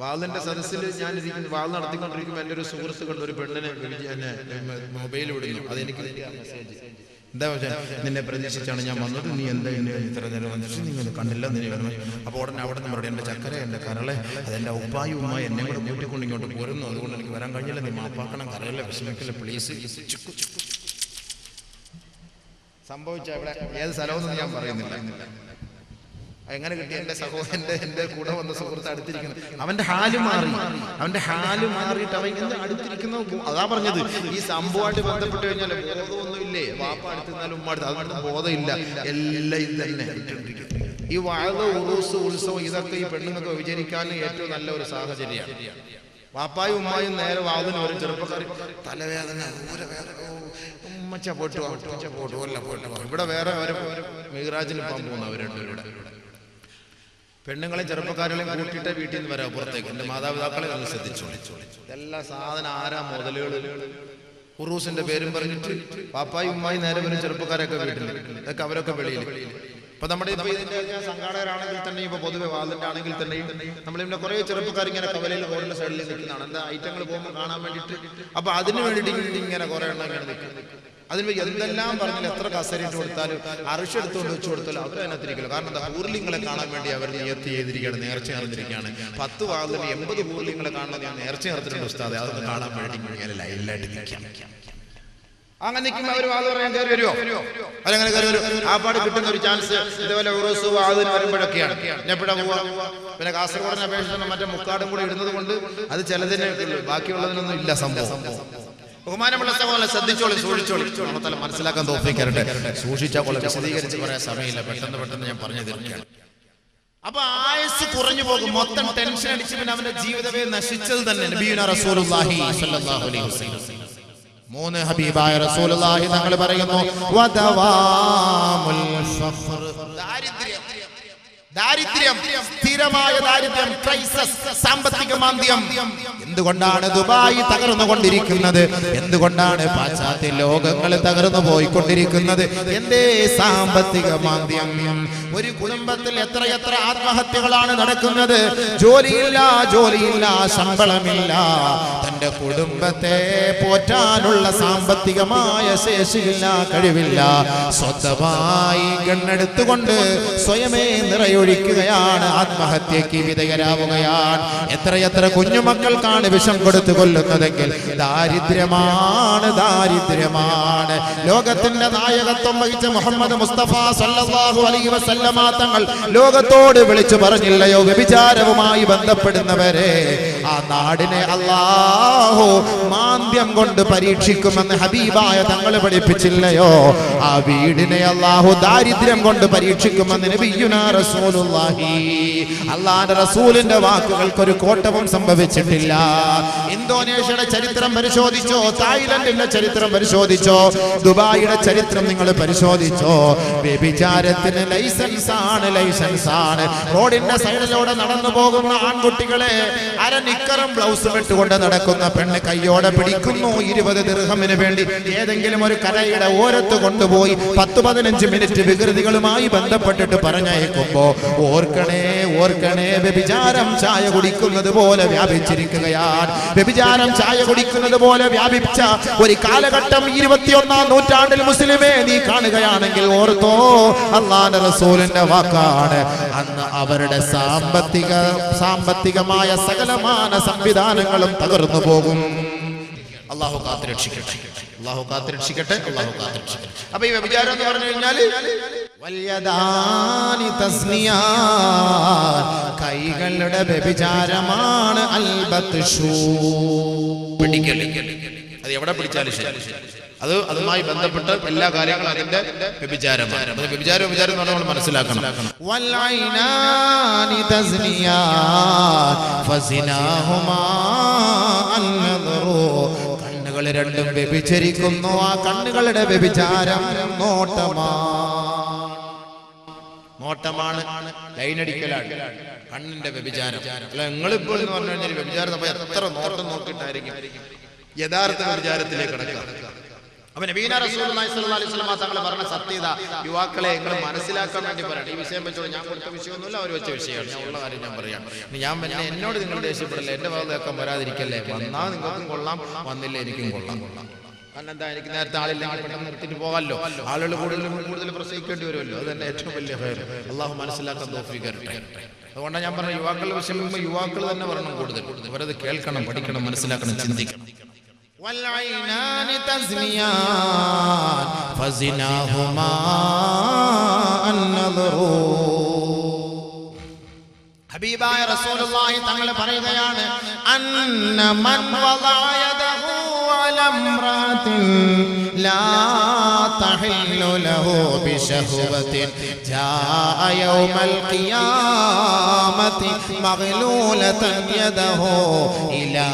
വാളിന്റെ സദസ്സിൽ ഞാൻ വാൾ നടത്തിക്കൊണ്ടിരിക്കുമ്പോൾ എൻ്റെ ഒരു സുഹൃത്ത് കണ്ട് ഒരു പെണ്ണിനെ മൊബൈൽ വിടുന്നു. അതെനിക്ക് മെസ്സേജ് എന്താ വെച്ചാൽ നിന്നെ പ്രതീക്ഷിച്ചാണ് ഞാൻ വന്നത്, നീ എന്താ എന്നെ ഇത്ര നേരം വന്നിട്ട് നിങ്ങൾ കണ്ടില്ല, നിന്നെ വരണം. അപ്പോൾ ഉടനെ അവിടെ നിന്ന് പറയും എൻ്റെ ചക്കര എൻ്റെ കരളെ അതെൻ്റെ ഉപ്പായും ഉമ്മായി എന്നെ കൂടെ കൂട്ടിക്കൊണ്ട് ഇങ്ങോട്ട് പോരുന്നു, അതുകൊണ്ട് എനിക്ക് വരാൻ കഴിഞ്ഞില്ല, നീ മാപ്പാക്കണം, കരയില്ല, വിഷമിക്കില്ല, പ്ലീസ്. സംഭവിച്ച ഇവിടെ ഏത് സ്ഥലമൊന്നും ഞാൻ പറയുന്നില്ല. എങ്ങനെ കിട്ടിയ എൻ്റെ സഹോദരൻ്റെ എൻ്റെ കൂടെ വന്ന സുഹൃത്ത് അടുത്തിരിക്കുന്നത് അവന്റെ ഹാല് മാറിയിട്ട് അവൻ ഇങ്ങനെ അടുത്തിരിക്കുന്ന. അതാ പറഞ്ഞത്, ഈ സംഭവമായിട്ട് ബന്ധപ്പെട്ട് കഴിഞ്ഞാൽ ബോധമൊന്നുമില്ലേ, വാപ്പ അടുത്തിരുന്നാലും ഉമ്മ അടുത്ത്, അതുകൊണ്ട് ബോധമില്ല, എല്ലാം ഇത് തന്നെ ഇട്ടിട്ടിരിക്കുന്നു. ഈ വഅദ്, ഉറൂസ്, ഉത്സവം ഇതൊക്കെ ഈ പെണ്ണുങ്ങൾക്ക് വിചരിക്കാൻ ഏറ്റവും നല്ല ഒരു സാഹചര്യമാണ്. വാപ്പായും ഉമ്മായും നേരെ വാതിന് വരും. ചെറുപ്പക്കാർ തലവേദന, ഊരവേദന, ഉമ്മച്ച പോട്ടു ഇവിടെ വേറെ മിഗ്രാജിന് പോകാൻ പോകുന്നവരുണ്ട്. ഇവിടെ പെണ്ണുങ്ങളെ ചെറുപ്പക്കാരെയും കൂട്ടിയിട്ട് വീട്ടിൽ നിന്ന് വരാം പുറത്തേക്ക്. എൻ്റെ മാതാപിതാക്കളെ ഒന്ന് ശ്രദ്ധിച്ചോളി. എല്ലാ സാധനം ആരാ മുതലുകൾ ഉറൂസിന്റെ പേരും പറഞ്ഞിട്ട് പാപ്പായും ഉമ്മായി നേരെ വരും. ചെറുപ്പക്കാരൊക്കെ വീട്ടിൽ, ഇതൊക്കെ അവരൊക്കെ വെളിയിൽ. ഇപ്പൊ നമ്മുടെ ഇപ്പൊ ഇതിന്റെ സംഘാടകരാണെങ്കിൽ തന്നെയും ഇപ്പൊ പൊതുവെ വാതിന്റെ ആണെങ്കിൽ തന്നെയും നമ്മളിവിടെ കുറെ ചെറുപ്പക്കാർ ഇങ്ങനെ കവലയിൽ റോഡിന്റെ സൈഡിൽ നിൽക്കുന്നതാണ്. എന്താ ഐറ്റങ്ങൾ പോകുമ്പോൾ കാണാൻ വേണ്ടിയിട്ട്. അപ്പൊ അതിന് വേണ്ടിയിട്ട് ഇങ്ങനെ കുറെ എണ്ണം ഇങ്ങനെ നിൽക്കുന്നത്. അതിന് എന്തെല്ലാം പറഞ്ഞാൽ എത്ര കസരിട്ട് കൊടുത്താലും അറുഷ് എടുത്തുകൊണ്ട് വെച്ചു കൊടുത്താലും അവരതിനകത്തിരിക്കില്ല. കാരണം എന്താ, ഹൂർലിങ്ങളെ കാണാൻ വേണ്ടി അവർ നിയത്തി ചെയ്തിരിക്കുകയാണ്, നേർച്ച ചേർന്നിരിക്കുകയാണ്. 10 വാതിന് 80 ഹൂർലിങ്ങളെ കാണുന്നത് ഞാൻ നേർച്ച ചേർത്തിട്ടുണ്ട് ഉസ്താദെ, അതൊന്ന് കാണാൻ വേണ്ടി ഇങ്ങനെ ലൈനിലായിട്ട് നിൽക്കാം. അങ്ങനെ നിൽക്കുമ്പോൾ അവർ വാത് പറയാൻ കയറി വരുമോ? അവരങ്ങനെ കയറി വരും. ആ പാട് കിട്ടുന്ന ഒരു ചാൻസ് ഇതേപോലെ ഉറൂസ് വാതിന് വരുമ്പോഴൊക്കെയാണ്. എപ്പോഴാ പോവാ? പിന്നെ കാസർഗോഡിനെ അപേക്ഷിച്ച് മറ്റേ മുക്കാടും കൂടി ഇടുന്നത് കൊണ്ട് അത് ചിലതിനെ ഉള്ളൂ, ബാക്കിയുള്ളതിനൊന്നും ഇല്ല സംഭവം. ബഹുമാനമുള്ള സഹോദരൻ ശ്രദ്ധിച്ചോളി, സൂക്ഷിച്ചോളി. നമ്മളെ മനസ്സിലാക്കാൻ തോന്നിക്കരട്ടെ. സൂക്ഷിച്ചാൽ കൊള്ളാം, വിശദീകരിച്ച് പറയാൻ സമയമില്ല, പെട്ടെന്ന് ഞാൻ പറഞ്ഞു തീർക്കുകയാണ്. അപ്പൊ ആയുസ് കുറഞ്ഞു പോകും, മൊത്തം ടെൻഷൻ അടിച്ച് പിന്നെ അവന്റെ ജീവിതമേ നശിച്ചത് തന്നെ. നബിയുനാ റസൂലുള്ളാഹി സ്വല്ലല്ലാഹു അലൈഹി വസല്ലം 3 ഹബീബായ റസൂലുള്ളാഹി തങ്ങൾ പറയുന്നു, വദവാമുൽ ഫഖർ, ദാരിദ്ര്യം, സ്ഥിരമായ ദാരിദ്ര്യം, ക്രൈസിസ്, സാമ്പത്തിക മാന്ദ്യം. എന്തുകൊണ്ടാണ് ദുബായ് തകർന്നുകൊണ്ടിരിക്കുന്നത്? എന്തുകൊണ്ടാണ് പാശ്ചാത്യ ലോകങ്ങൾ തകർന്നു പോയിക്കൊണ്ടിരിക്കുന്നത്? എന്തേ സാമ്പത്തിക മാന്ദ്യം? ഒരു കുടുംബത്തിൽ എത്രയെത്ര ആത്മഹത്യകളാണ് നടക്കുന്നത്? ജോലിയില്ല, ശമ്പളമില്ല, തന്റെ കുടുംബത്തെ പോറ്റാനുള്ള സാമ്പത്തികമായ ശേഷിയില്ല, കഴിവില്ല, സ്വന്തമായി ഗണ്ണെടുത്തുകൊണ്ട് സ്വയമേ നിറയൊഴിക്കുകയാണ്, ആത്മഹത്യക്ക് വിധേയരാവുകയാണ്. എത്രയെത്ര കുഞ്ഞുമക്കൾക്കാണ് വിഷം കൊടുത്തു കൊല്ലുന്നതെങ്കിൽ ദാരിദ്ര്യമാണ്. ലോകത്തിന്റെ നായകത്വം വഹിച്ച മുഹമ്മദ് മുസ്തഫ സല്ലല്ലാഹു അലൈഹി വസല്ലമ തങ്ങൾ ലോകത്തോട് വിളിച്ചു പറഞ്ഞില്ലയോ, വ്യഭിചാരവുമായി ബന്ധപ്പെടുന്നവരെ ആ നാടിനെ അല്ലാഹു മാന്ദ്യം കൊണ്ട് പരീക്ഷിക്കുമെന്ന് ഹബീബായ തങ്ങൾ പഠിപ്പിച്ചില്ലയോ? ആ വീടിനെ അല്ലാഹു ദാരിദ്ര്യം കൊണ്ട് പരീക്ഷിക്കുമെന്ന് നബിയുനാ റസൂലുള്ളാഹി. അല്ലാഹുവിന്റെ റസൂലിന്റെ വാക്കുകൾക്ക് ഒരു കോട്ടവും സംഭവിച്ചിട്ടില്ല. ഇന്തോനേഷ്യയുടെ ചരിത്രം പരിശോധിച്ചോ, തായ്ലൻഡിന്റെ ചരിത്രം പരിശോധിച്ചോ, ദുബായിയുടെ ചരിത്രം നിങ്ങൾ പരിശോധിച്ചോ, വ്യഭിചാരത്തിന് ലൈസൻസ് ആണ്. റോഡിന്റെ സൈഡിലൂടെ നടന്നു പോകുന്ന ആൺകുട്ടികളെ അരനിക്കറും ബ്ലൗസും ഇട്ടുകൊണ്ട് നടക്കുന്ന പെണ്ണ് കയ്യോടെ പിടിക്കുന്നു. 20 ദിർഹമിന് വേണ്ടി ഏതെങ്കിലും ഒരു കരയുടെ ഓരത്ത് കൊണ്ടുപോയി 10-15 മിനിറ്റ് വികൃതികളുമായി ബന്ധപ്പെട്ടിട്ട് പറഞ്ഞയക്കുമ്പോ ഓർക്കണേ വ്യഭിചാരം ചായ കുടിക്കുന്നത് പോലെ വ്യാപിച്ചിരിക്കുകയാണ്. വ്യഭിചാരം ചായ കുടിക്കുന്നത് പോലെ വ്യാപിച്ച ഒരു കാലഘട്ടം 21-ാം നൂറ്റാണ്ടിൽ മുസ്ലിമേ നീ കാണുകയാണെങ്കിൽ ഓർത്തോ, അല്ലാഹുവിന്റെ റസൂലിന്റെ വാക്കാണ്, അന്ന് അവരുടെ സാമ്പത്തികമായ സകലമാന സംവിധാനങ്ങളും തകർന്നു പോകും. അല്ലാഹു കാത്തുരക്ഷിക്കട്ടെ. അപ്പൊ ഈ വ്യഭിചാരം എന്ന് പറഞ്ഞു കഴിഞ്ഞാല് കൈകളുടെ വ്യഭിചാരമാണ്. അത് എവിടെ പിടിച്ചാലും ശരി, അതുമായി ബന്ധപ്പെട്ട എല്ലാ കാര്യങ്ങളും അതിന്റെ വ്യഭിചാരമാണ്. വ്യഭിചാരം എന്ന് പറഞ്ഞാൽ നമ്മൾ മനസ്സിലാക്കണം. കണ്ണുകൾ രണ്ടും വ്യഭിചരിക്കുന്നു. ആ കണ്ണുകളുടെ വ്യഭിചാരം നോട്ടമാണ്, ലൈനടിക്കലാണ് കണ്ണിന്റെ വ്യഭിചാരം. അല്ല, നിങ്ങളിപ്പോൾ എന്ന് പറഞ്ഞു കഴിഞ്ഞാൽ വ്യഭിചാരം എത്ര നോട്ടം നോക്കിയിട്ടായിരിക്കും യഥാർത്ഥ വ്യഭിചാരത്തിലേക്ക് കടക്കുക. അപ്പൊ നബീന റസൂലുള്ളാഹി സ്വല്ലല്ലാഹു അലൈഹി വസല്ലം തങ്ങൾ പറഞ്ഞ സത്യത യുവാക്കളെ നിങ്ങൾ മനസ്സിലാക്കാൻ വേണ്ടി പറയണം. ഈ വിഷയം വെച്ചോളൂ, ഞാൻ കൊടുത്ത വിഷയമൊന്നുമില്ല, അവർ വെച്ച വിഷയമാണ്. ഞാൻ ഉള്ള കാര്യം ഞാൻ പറയാം. എന്നോട് നിങ്ങൾ ദേഷ്യപ്പെടല്ലേ, എന്റെ ഭാഗത്തേക്കാൻ വരാതിരിക്കല്ലേ. വന്നാൽ നിങ്ങൾക്കും കൊള്ളാം, വന്നില്ല എനിക്കും കൊള്ളാം. കാരണം എന്താ, എനിക്ക് നേരത്തെ ആളില്ലെങ്കിൽ പെട്ടെന്ന് നിർത്തിയിട്ട് പോകാമല്ലോ. ആളുകൾ കൂടുതൽ പ്രസംഗിക്കേണ്ടി വരുമല്ലോ. അത് തന്നെ ഏറ്റവും വലിയ ഖൈർ. അള്ളാഹു മനസ്സിലാക്കാൻ തൗഫീഖ് തരട്ടെ. അതുകൊണ്ടാണ് ഞാൻ പറഞ്ഞ യുവാക്കളുടെ വിഷയം യുവാക്കൾ തന്നെ പറയണം കൂടുതൽ. അവരത് കേൾക്കണം, പഠിക്കണം, മനസ്സിലാക്കണം, ചിന്തിക്കണം. والعينان تزنيان فزناهما النظر. ഹബീബായ റസൂലുള്ളാഹി തങ്ങൾ പറയുകയാണ്, അന്ന മൻ വദഅ യദഹു അലാ ഇംറാത്തിൻ ലാ തഹില്ലു ലഹു ബിശഹവത്തിൻ ജാഅ യൗമൽ ഖിയാമത്തി മഗ്ലൂലതൻ യദഹു ഇലാ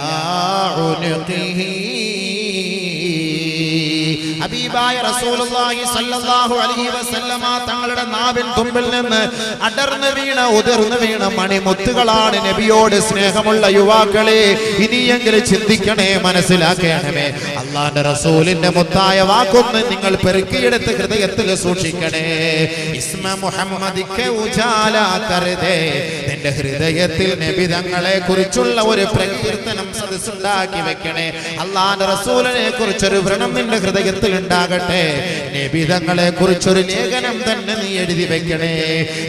ഉനുഖിഹി. ഹബീബായ റസൂലുള്ളാഹി സ്വല്ലല്ലാഹു അലൈഹി വസല്ലമ തങ്ങളുടെ നാവിൻ തുമ്പിൽ നിന്ന് അടർന്നു വീണ ഉതിർന്നു വീണ മണിമുത്തുകളാണ് നബിയോട് സ്നേഹമുള്ള യുവാക്കളെ. ഇനിയെങ്കിലും ചിന്തിക്കണേ, മനസ്സിലാക്കണമേ. അല്ലാഹുവിന്റെ റസൂലിന്റെ മുത്തായ വാക്കൊന്ന് നിങ്ങൾ പെറുക്കിയെടുത്ത് ഹൃദയത്തിൽ സൂക്ഷിക്കണേ. ഇസ്മ മുഹമ്മദിക്ക് ഉജാല കർദേ. നിന്റെ ഹൃദയത്തിൽ നബി തങ്ങളെ കുറിച്ചുള്ള ഒരു പ്രകീർത്തനം സദസ്സുണ്ടാക്കി വെക്കണേ. അല്ലാഹുവിന്റെ റസൂലിനെ കുറിച്ചൊരു വ്രണം നിന്റെ ഹൃദയത്തിൽ ഉണ്ടാകട്ടെ. നബി തങ്ങളെ കുറിച്ചൊരു ലേഖനം തന്നെ നീ എഴുതി വെക്കണേ.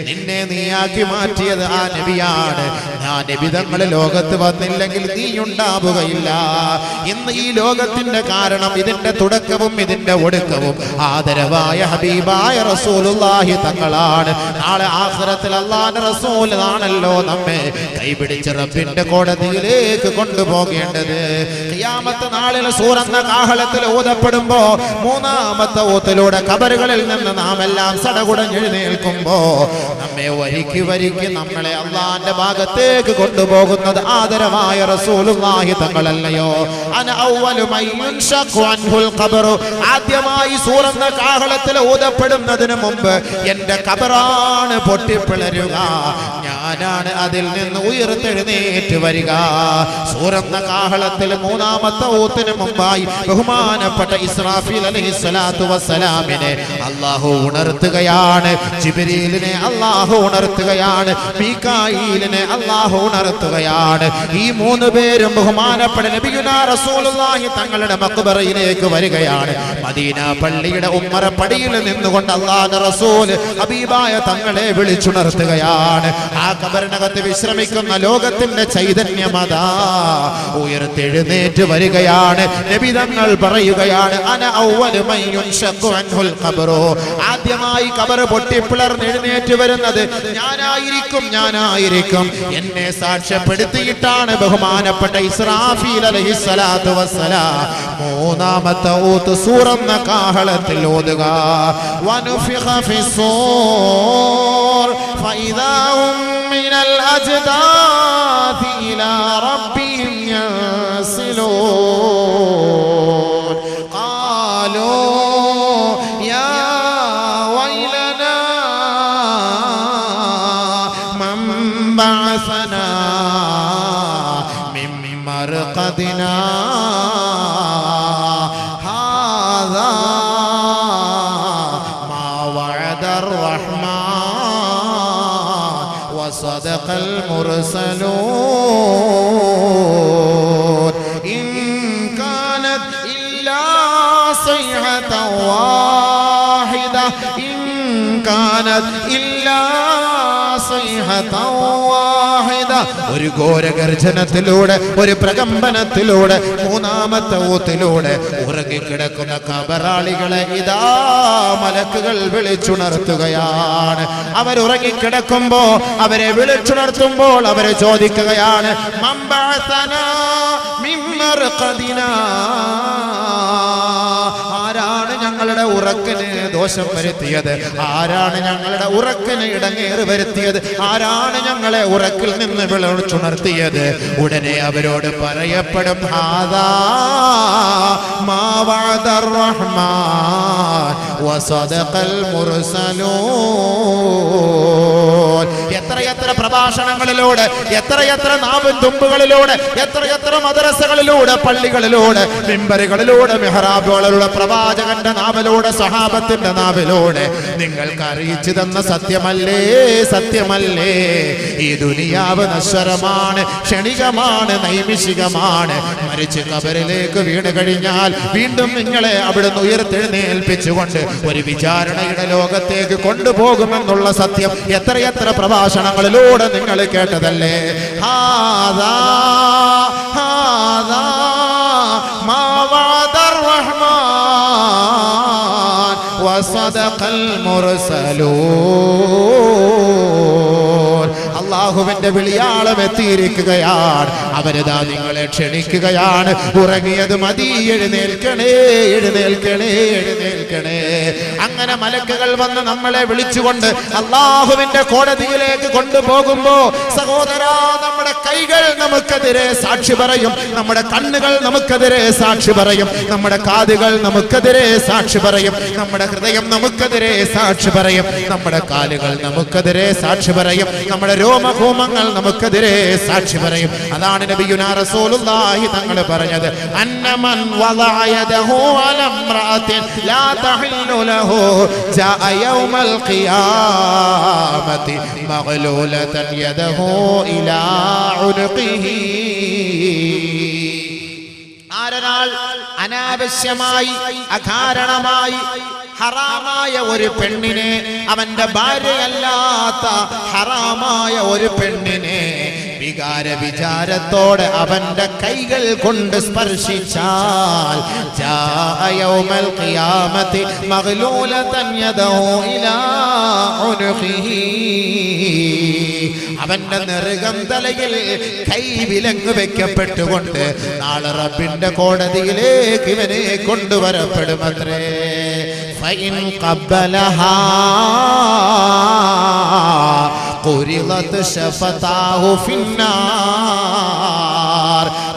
നിന്നെ നീയാക്കി മാറ്റിയത് ആ നബിയാണ്. ആ നബി തങ്ങൾ ലോകത്ത് വന്നില്ലെങ്കിൽ നീ ഉണ്ടാവുകയില്ല. ഇന്ന് ഈ ലോകത്തിന്റെ കാരണം, ഇതിന്റെ തുടക്കവും ഇതിന്റെ ഒടുക്കവും ആദരവായ ഹബീബായ റസൂലുള്ളാഹി തങ്ങളാണ്. നാളെ ആഖിറത്തിൽ അല്ലാഹുവിന്റെ റസൂൽ ആണല്ലോ നമ്മെ കൈപിടിച്ച് റബ്ബിന്റെ കോടതിയിലേക്ക് കൊണ്ടുപോകേണ്ടത്. ഖിയാമത്ത് നാളിൽ സൂറന്ന കാഹളത്തിൽ ഓതപ്പെടുമ്പോ മൂന്നാമത്തെ ഓത്തിലൂടെ ഖബറുകളിൽ നിന്ന് നാം എല്ലാം സടകുടഞ്ഞെഴുന്നേൽക്കുമ്പോ നമ്മെ വരിക്ക് നമ്മളെ അള്ളാന്റെ ഭാഗത്തേക്ക് കൊണ്ടുപോകുന്നത് ആദരവായ റസൂലുള്ളാഹി തങ്ങളല്ലയോ. അന അവ്വലു മൻ യുൻശഖു അൻഹുൽ ഖബറു. ആദ്യമായി സൂറന്ന കാഹളത്തിൽ ഓതപ്പെടുന്നതിന് മുമ്പ് എന്റെ ഖബറാണ് പൊട്ടിപ്പിളരുക, ഞാനാണ് അതിൽ നിന്ന് ഉയർത്തെഴുന്നേറ്റ് വരിക. സൂറന്ന കാഹളത്തിൽ മൂന്നാമത്തെ ഓത്തിന് മുമ്പായി ബഹുമാനപ്പെട്ട ഇസ്രാഫീൽ അലൈഹിസ്സലാത്തു വസ്സലാമിനെ അല്ലാഹു ഉണർത്തുകയാണ്. ജിബ്രീലിനെ അല്ലാഹു ഉണർത്തുകയാണ്. മീകായീലിനെ അല്ലാഹു ഉണർത്തുകയാണ്. ഈ മൂന്ന് പേരും ബഹുമാനപ്പെട്ട നബിയുനാ റസൂലുള്ളാഹി തങ്ങളുടെ മഖ്ബറയിലേക്ക് വരികയാണ്. മദീന പള്ളിയുടെ ഉമ്മറപ്പടിയിൽ നിന്നുകൊണ്ട് അല്ലാഹുവിന്റെ റസൂൽ ഹബീബായ തങ്ങളെ വിളിച്ചുണർത്തുകയാണ്. ആ ഖബറിനകത്ത് വിശ്രമിക്കുന്ന ലോകത്തിന്റെ ചൈതന്യമതാ ഉയർത്തെഴുന്നേറ്റ് വരികയാണ്. നബി തങ്ങൾ പറയുകയാണ്, അന അവ്വലു മൻ യുൻശഖു അൻഹുൽ ഖബറു. ആദ്യമായി ഖബർ പൊട്ടിപ്പിളർന്ന് എഴുന്നേറ്റ് വരുന്നത് ഞാനായിരിക്കും. എന്നെ സാക്ഷ്യപ്പെടുത്തിയിട്ടാണ് ബഹുമാനപ്പെട്ട ഇസ്രാഫീൽ അലൈഹിസ്സലാത്തു വസ്സലാം മൂന്നാമത്തെ ഊത്ത് സൂറന്ന കാഹളത്തിൽ ഓതുക. വനുഫിഖ ഫിസ്സൂർ ഫഇദാ ഹും മിനൽ അജ്ദാഥി ഇലാ റബ്ബിഹിം യൻസിലൂൻ. ഖാലൂ യാ വൈലനാ മൻ ബഅസനാ മിൻ മർഖദിനാ ഹാദാ മാ വഅദർ റഹ്മാൻ المرسلون إن كانت إلا صيحة واحدة إن كانت إلا صيحة واحدة ഒരു ഘോരഗർജനത്തിലൂടെ ഒരു പ്രകമ്പനത്തിലൂടെ മൂന്നാമത്തെ ഊത്തിലൂടെ ഉറങ്ങിക്കിടക്കുന്ന ഖബറാളികളെ ഇതാ മലക്കുകൾ വിളിച്ചുണർത്തുകയാണ്. അവരുറങ്ങിക്കിടക്കുമ്പോ അവരെ വിളിച്ചുണർത്തുമ്പോൾ അവരെ ചോദിക്കുകയാണ് മംബഅസനാ മിൻ മർഖദിനാ, ആരാണ് ഞങ്ങളുടെ ഉറക്കിന് ദോഷം വരുത്തിയത്, ആരാണ് ഞങ്ങളുടെ ഉറക്കിന് ഇടങ്ങേറ് വരുത്തിയത്, ആരാണ് ഞങ്ങളെ ഉറക്കിൽ നിന്ന് വിളിച്ചുണർത്തിയത്? ഉടനെ അവരോട് പറയപ്പെടും ഹാദാ മാ വഅദർ റഹ്മാൻ വസദഖൽ മുർസലൂൻ. എത്രയെത്ര പ്രഭാഷണങ്ങളിലൂടെ, എത്രയെത്ര നാവും തുമ്പുകളിലൂടെ, എത്രയെത്ര മദ്രസകളിലൂടെ, പള്ളികളിലൂടെ, മിമ്പറുകളിലൂടെ, മിഹ്റാബുകളിലൂടെ, പ്രവാചകന്റെ നാവിലൂടെ, സഹാബത്തിന്റെ നാവിലൂടെ നിങ്ങൾക്ക് അറിയിച്ചു തന്ന സത്യമല്ലേ, സത്യമല്ലേ? ഈ ദുനിയാവ് നശ്വരമാണ്, ക്ഷണികമാണ്, നൈമിഷികമാണ്. മരിച്ച് ഖബറിലേക്ക് വീണ് കഴിഞ്ഞാൽ വീണ്ടും നിങ്ങളെ അവിടുന്ന് ഉയർത്തെഴുന്നേൽപ്പിച്ചുകൊണ്ട് ഒരു വിചാരണയുടെ ലോകത്തേക്ക് കൊണ്ടുപോകുമെന്നുള്ള സത്യം എത്രയെത്ര പ്രഭാഷണങ്ങളിലൂടെ നിങ്ങൾ കേട്ടതല്ലേ? ഹാദാ ഹാദാ മാ വഅദർ റഹ്മാൻ വസദഖൽ മുർസലൂൻ. അല്ലാഹുവിന്റെ വിളിയാളം എത്തിയിരിക്കുകയാണ്. അവരിതാ നിങ്ങളെ ക്ഷണിക്കുകയാണ്. ഉറങ്ങിയത് മതി, എഴുന്നേൽക്കണേ, എഴുന്നേൽക്കണേ, എഴുന്നേൽക്കണേ. അങ്ങനെ മലക്കുകൾ വന്ന് നമ്മളെ വിളിച്ചുകൊണ്ട് അല്ലാഹുവിന്റെ കോടതിയിലേക്ക് കൊണ്ടുപോകുമ്പോ സഹോദരാ, നമ്മുടെ കൈകൾ നമുക്കെതിരെ സാക്ഷി പറയും, നമ്മുടെ കണ്ണുകൾ നമുക്കെതിരെ സാക്ഷി പറയും, നമ്മുടെ കാതുകൾ നമുക്കെതിരെ സാക്ഷി പറയും, നമ്മുടെ ഹൃദയം നമുക്കെതിരെ സാക്ഷി പറയും, നമ്മുടെ കാലുകൾ നമുക്കെതിരെ സാക്ഷി പറയും, നമ്മുടെ രോമകൂമങ്ങൾ നമുക്കെതിരെ സാക്ഷി പറയും. അതാണ് നബിയുനാ റസൂലുള്ളാഹി തങ്ങൾ പറഞ്ഞത് അന്നമൻ വദഅ യദഹു അലാ ഇംറഅത്തിൻ ലാ തഹില്ലു ലഹു ജാഅ യൗമൽ ഖിയാമത്തി മഗ്ലൂലതൻ യദഹു ഇലാ ഉനുഖിഹി. ആരൊരാൾ അനാവശ്യമായി അകാരണമായി ഹറാമായ ഒരു പെണ്ണിനെ, അവന്റെ ഭാര്യയല്ലാത്ത ഹറാമായ ഒരു പെണ്ണിനെ വികാര വിചാരത്തോടെ അവന്റെ കൈകൾ കൊണ്ട് സ്പർശിച്ചാൽ ജാഅ യൗമൽ ഖിയാമത്തി മഗ്ലൂലതൻ യദഹു ഇലാ ഉനുഖിഹി, അവന്റെ നെറുകം തലയിൽ കൈ വിലങ്ങ് വെക്കപ്പെട്ടുകൊണ്ട് നാളെ റബ്ബിന്റെ കോടതിയിലേക്ക് ഇവനെ കൊണ്ടുവരപ്പെടുമത്രേ. ഫഇൻ ഖബ്ബലഹാ ഖുരിളത് ശഫതാഹു ഫിന്നാർ.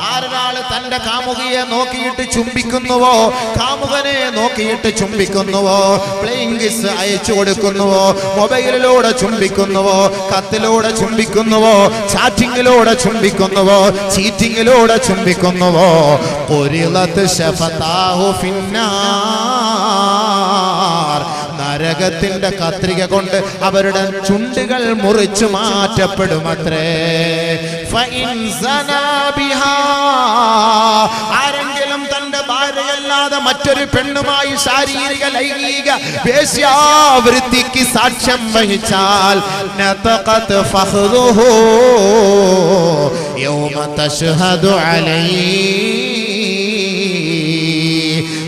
ആരൊരാൾ തന്റെ കാമുകിയെ നോക്കിയിട്ട് ചുംബിക്കുന്നുവോ, കാമുകനെ നോക്കിയിട്ട് ചുംബിക്കുന്നുവോ, പ്ലേയിങ് കിസ് അയച്ചു കൊടുക്കുന്നുവോ, മൊബൈലിലൂടെ ചുംബിക്കുന്നുവോ, കത്തിലൂടെ ചുംബിക്കുന്നുവോ, ചാറ്റിങ്ങിലൂടെ ചുംബിക്കുന്നുവോ, ചീറ്റിങ്ങിലൂടെ ചുംബിക്കുന്നുവോ, ഖുരിളത് ശഫതാഹു ഫിന്നാർ. നരകത്തിന്റെ കത്രിക കൊണ്ട് അവരുടെ ചുണ്ടുകൾ മുറിച്ചു മാറ്റപ്പെടുമത്രേ. ആരെങ്കിലും തന്റെ ഭാര്യയല്ലാതെ മറ്റൊരു പെണ്ണുമായി ശാരീരിക ലൈംഗിക വേശ്യാവൃത്തിക്ക് സാക്ഷ്യം വഹിച്ചാൽ നതഖത് ഫഖ്ദുഹു യൗമ തശ്ഹദു അലൈഹി.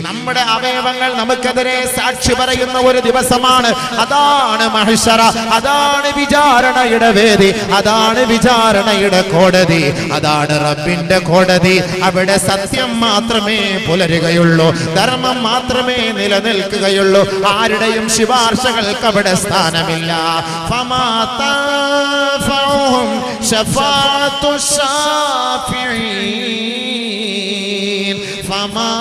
നമ്മുടെ അവയവങ്ങൾ നമുക്കെതിരെ സാക്ഷി പറയുന്ന ഒരു ദിവസമാണ്. അതാണ് മഹ്ശറ, അതാണ് വിചാരണയുടെ വേദി, അതാണ് വിചാരണയുടെ കോടതി, അതാണ് റബ്ബിന്റെ കോടതി. അവിടെ സത്യം മാത്രമേ പുലരുകയുള്ളൂ, ധർമ്മം മാത്രമേ നിലനിൽക്കുകയുള്ളൂ. ആരുടെയും ശുപാർശകൾക്ക് അവിടെ സ്ഥാനമില്ല. ഫമാ തൻഫഉഹും ശഫാഅത്തു ശാഫിഈൻ, ഫമാ